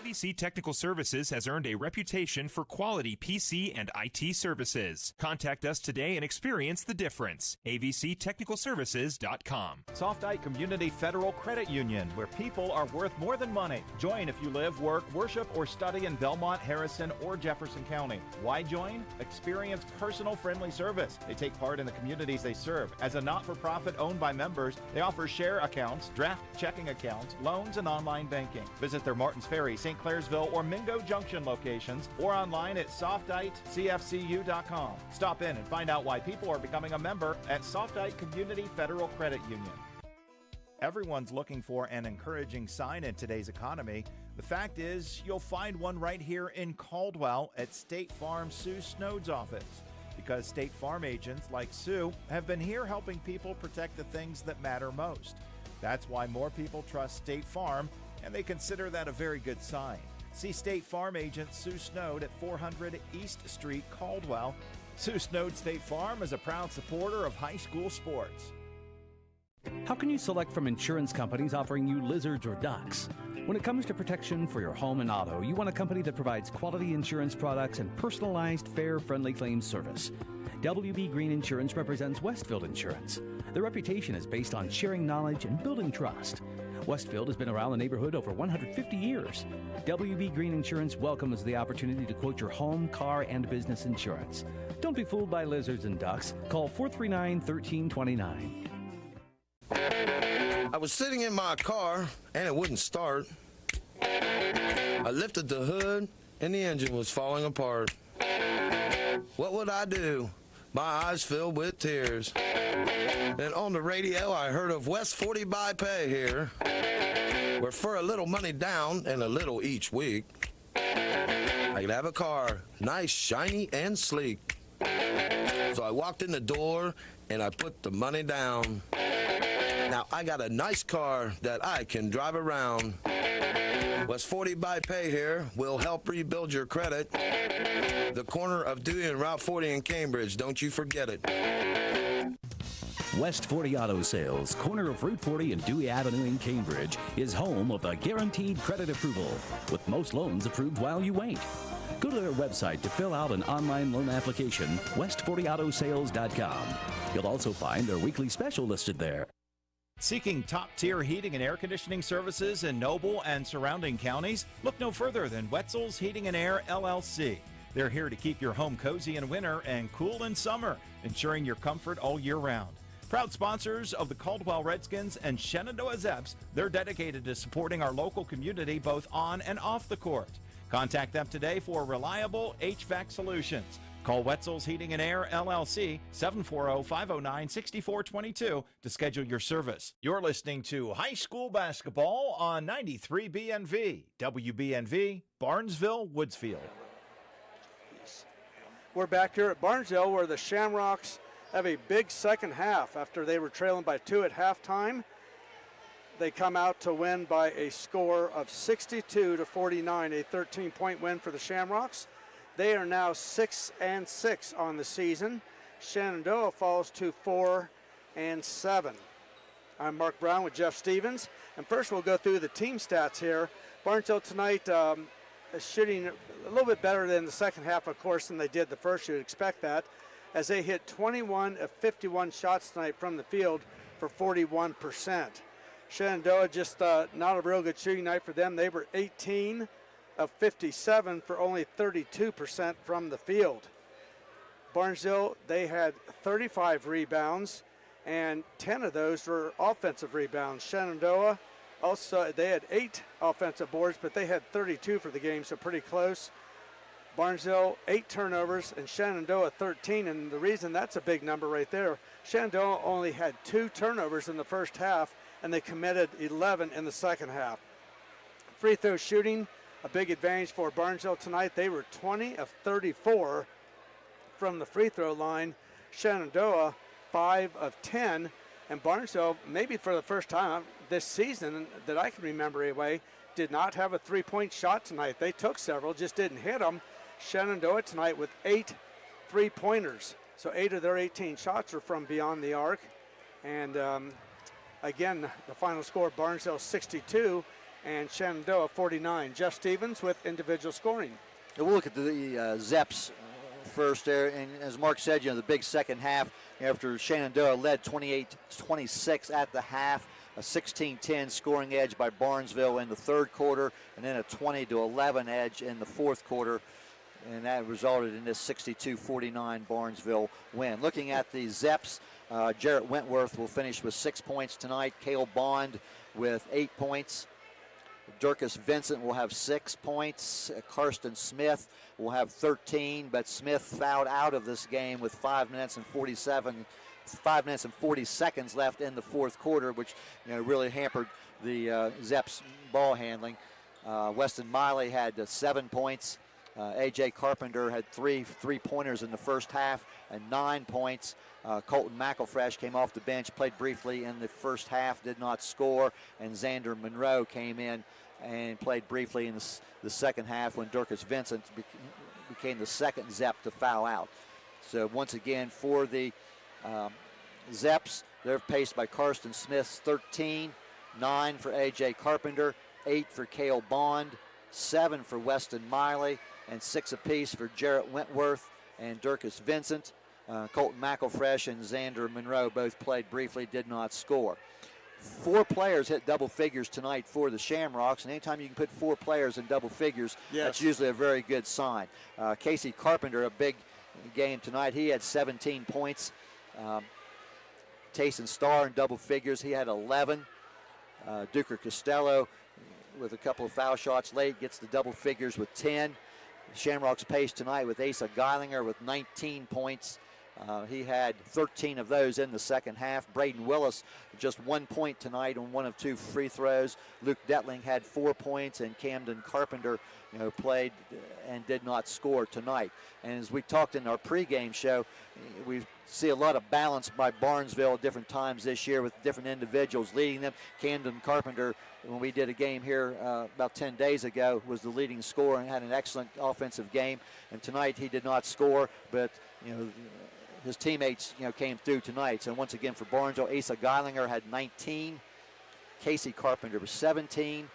AVC Technical Services has earned a reputation for quality PC and IT services. Contact us today and experience the difference. avctechnicalservices.com. Softite Community Federal Credit Union, where people are worth more than money. Join if you live, work, worship, or study in Belmont, Harrison, or Jefferson County. Why join? Experience personal friendly service. They take part in the communities they serve. As a not-for-profit owned by members, they offer share accounts, draft checking accounts, loans, and online banking. Visit their Martins Ferry, St. Clairsville, or Mingo Junction locations, or online at softitecfcu.com. Stop in and find out why people are becoming a member at Softite Community Federal Credit Union. Everyone's looking for an encouraging sign in today's economy. The fact is, you'll find one right here in Caldwell at State Farm Sue Snowd's office. Because State Farm agents like Sue have been here helping people protect the things that matter most. That's why more people trust State Farm, and they consider that a very good sign. See State Farm agent Sue Snowd at 400 East Street, Caldwell. Sue Snowd State Farm is a proud supporter of high school sports. How can you select from insurance companies offering you lizards or ducks? When it comes to protection for your home and auto, you want a company that provides quality insurance products and personalized, fair, friendly claims service. WB Green Insurance represents Westfield Insurance. Their reputation is based on sharing knowledge and building trust. Westfield has been around the neighborhood over 150 years. WB Green Insurance welcomes the opportunity to quote your home, car, and business insurance. Don't be fooled by lizards and ducks. Call 439-1329. I was sitting in my car and it wouldn't start. I lifted the hood and the engine was falling apart. What would I do? My eyes filled with tears. Then on the radio I heard of West 40 by Pay here, where for a little money down and a little each week, I could have a car, nice, shiny, and sleek. So I walked in the door and I put the money down. Now I got a nice car that I can drive around. West 40 by Pay here will help rebuild your credit. The corner of Dewey and Route 40 in Cambridge, don't you forget it. West 40 Auto Sales, corner of Route 40 and Dewey Avenue in Cambridge, is home of the guaranteed credit approval, with most loans approved while you wait. Go to their website to fill out an online loan application, west40autosales.com. You'll also find their weekly special listed there. Seeking top-tier heating and air conditioning services in Noble and surrounding counties? Look no further than Wetzel's Heating and Air, LLC. They're here to keep your home cozy in winter and cool in summer, ensuring your comfort all year round. Proud sponsors of the Caldwell Redskins and Shenandoah Zeps, they're dedicated to supporting our local community both on and off the court. Contact them today for reliable HVAC solutions. Call Wetzel's Heating and Air, LLC, 740-509-6422 to schedule your service. You're listening to High School Basketball on 93 BNV, WBNV, Barnesville, Woodsfield. We're back here at Barnesville where the Shamrocks have a big second half after they were trailing by 2 at halftime. They come out to win by a score of 62-49, a 13-point win for the Shamrocks. They are now 6-6 on the season. Shenandoah falls to 4-7. I'm Mark Brown with Jeff Stevens. And first we'll go through the team stats here. Barnesville tonight is shooting a little bit better than the second half, of course, than they did the first. You'd expect that, as they hit 21 of 51 shots tonight from the field for 41%. Shenandoah just not a real good shooting night for them. They were 18 of 57 for only 32% from the field. Barnesville, they had 35 rebounds, and 10 of those were offensive rebounds. Shenandoah, also, they had 8 offensive boards, but they had 32 for the game, so pretty close. Barnesville, 8 turnovers, and Shenandoah 13, and the reason that's a big number right there, Shenandoah only had 2 turnovers in the first half, and they committed 11 in the second half. Free throw shooting, a big advantage for Barnesville tonight. They were 20 of 34 from the free throw line. Shenandoah, 5 of 10. And Barnesville, maybe for the first time this season that I can remember anyway, did not have a three-point shot tonight. They took several, just didn't hit them. Shenandoah tonight with 8 three-pointers. So 8 of their 18 shots are from beyond the arc. And again, the final score, Barnesville 62 and Shenandoah 49. Jeff Stevens with individual scoring. We'll look at the Zeps first there, and as Mark said, the big second half after Shenandoah led 28-26 at the half, a 16-10 scoring edge by Barnesville in the third quarter, and then a 20-11 edge in the fourth quarter, and that resulted in this 62-49 Barnesville win. Looking at the Zeps, Jarrett Wentworth will finish with 6 points tonight. Cale Bond with 8 points. Durkis Vincent will have 6 points. Karsten Smith will have 13, but Smith fouled out of this game with 5 minutes and 40 seconds left in the fourth quarter, which really hampered the Zeps ball handling. Weston Miley had 7 points. A.J. Carpenter had three-pointers in the first half and 9 points. Colton McElfresh came off the bench, played briefly in the first half, did not score, and Xander Monroe came in and played briefly in the second half when Durkis Vincent became the second Zep to foul out. So once again for the Zeps, they're paced by Karsten Smith's 13, 9 for A.J. Carpenter, 8 for Cale Bond, 7 for Weston Miley, and 6 apiece for Jarrett Wentworth and Durkis Vincent. Colton McElfresh and Xander Monroe both played briefly, did not score. 4 players hit double figures tonight for the Shamrocks, and anytime you can put 4 players in double figures, that's usually a very good sign. Casey Carpenter, a big game tonight, he had 17 points. Tayson Starr in double figures, he had 11. Duker Costello with a couple of foul shots late gets the double figures with 10. Shamrocks paced tonight with Asa Geilinger with 19 points. He had 13 of those in the second half. Braden Willis just 1 point tonight on 1 of 2 free throws. Luke Detling had 4 points, and Camden Carpenter played and did not score tonight. And as we talked in our pregame show, we see a lot of balance by Barnesville at different times this year with different individuals leading them. Camden Carpenter, when we did a game here about 10 days ago, was the leading scorer and had an excellent offensive game. And tonight he did not score, but his teammates came through tonight. So once again for Barnesville, Asa Geilinger had 19. Casey Carpenter with 17.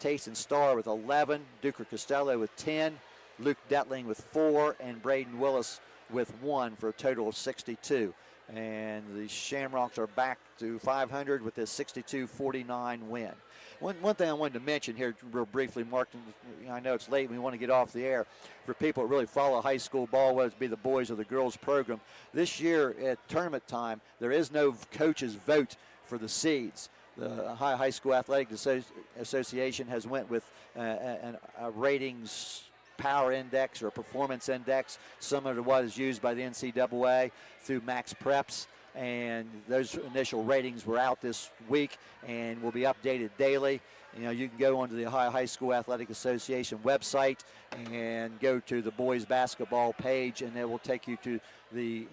Tayson Starr with 11. Duker Costello with 10. Luke Detling with 4. And Braden Willis with 1 for a total of 62. And the Shamrocks are back to 500 with this 62-49 win. One thing I wanted to mention here real briefly, Mark, I know it's late and we want to get off the air. For people that really follow high school ball, whether it be the boys or the girls program, this year at tournament time, there is no coach's vote for the seeds. The High School Athletic Association has went with a ratings power index or a performance index similar to what is used by the NCAA through Max Preps, and those initial ratings were out this week and will be updated daily. You can go onto the Ohio High School Athletic Association website and go to the boys basketball page, and it will take you to the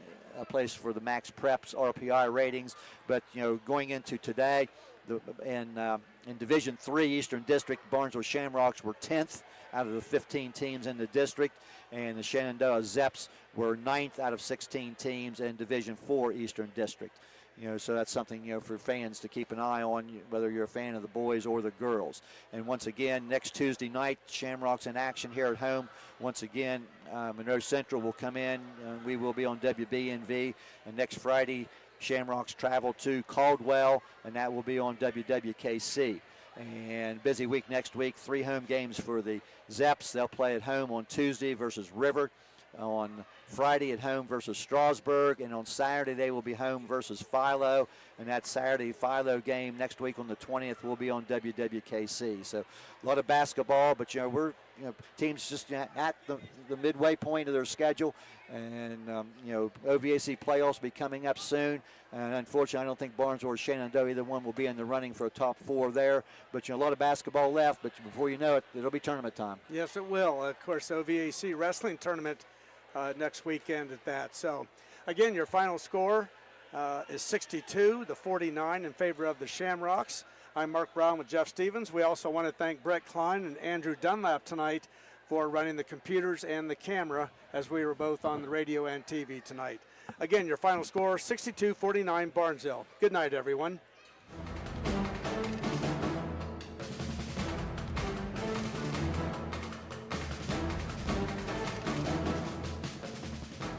place for the Max Preps RPI ratings. But going into today, in Division III Eastern District, Barnesville Shamrocks were 10th out of the 15 teams in the district, and the Shenandoah Zeps were 9th out of 16 teams in Division IV Eastern District. So that's something for fans to keep an eye on, whether you're a fan of the boys or the girls. And once again, next Tuesday night, Shamrocks in action here at home. Once again, Monroe Central will come in, and we will be on WBNV. And next Friday, Shamrocks travel to Caldwell, and that will be on WWKC. And busy week next week, 3 home games for the Zeps. They'll play at home on Tuesday versus River, on Friday at home versus Strasburg, and on Saturday they will be home versus Philo. And that Saturday Philo game next week on the 20th will be on WWKC. So a lot of basketball, but we're teams just at the midway point of their schedule, and OVAC playoffs will be coming up soon. And unfortunately, I don't think Barnesville or Shenandoah, either one, will be in the running for a top 4 there. But a lot of basketball left. But before you know it, it'll be tournament time. Yes, it will. Of course, OVAC wrestling tournament next weekend at that. So, again, your final score is 62-49 in favor of the Shamrocks. I'm Mark Brown with Jeff Stevens. We also want to thank Brett Klein and Andrew Dunlap tonight for running the computers and the camera as we were both on the radio and TV tonight. Again, your final score, 62-49 Barnesville. Good night, everyone.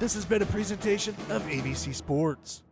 This has been a presentation of ABC Sports.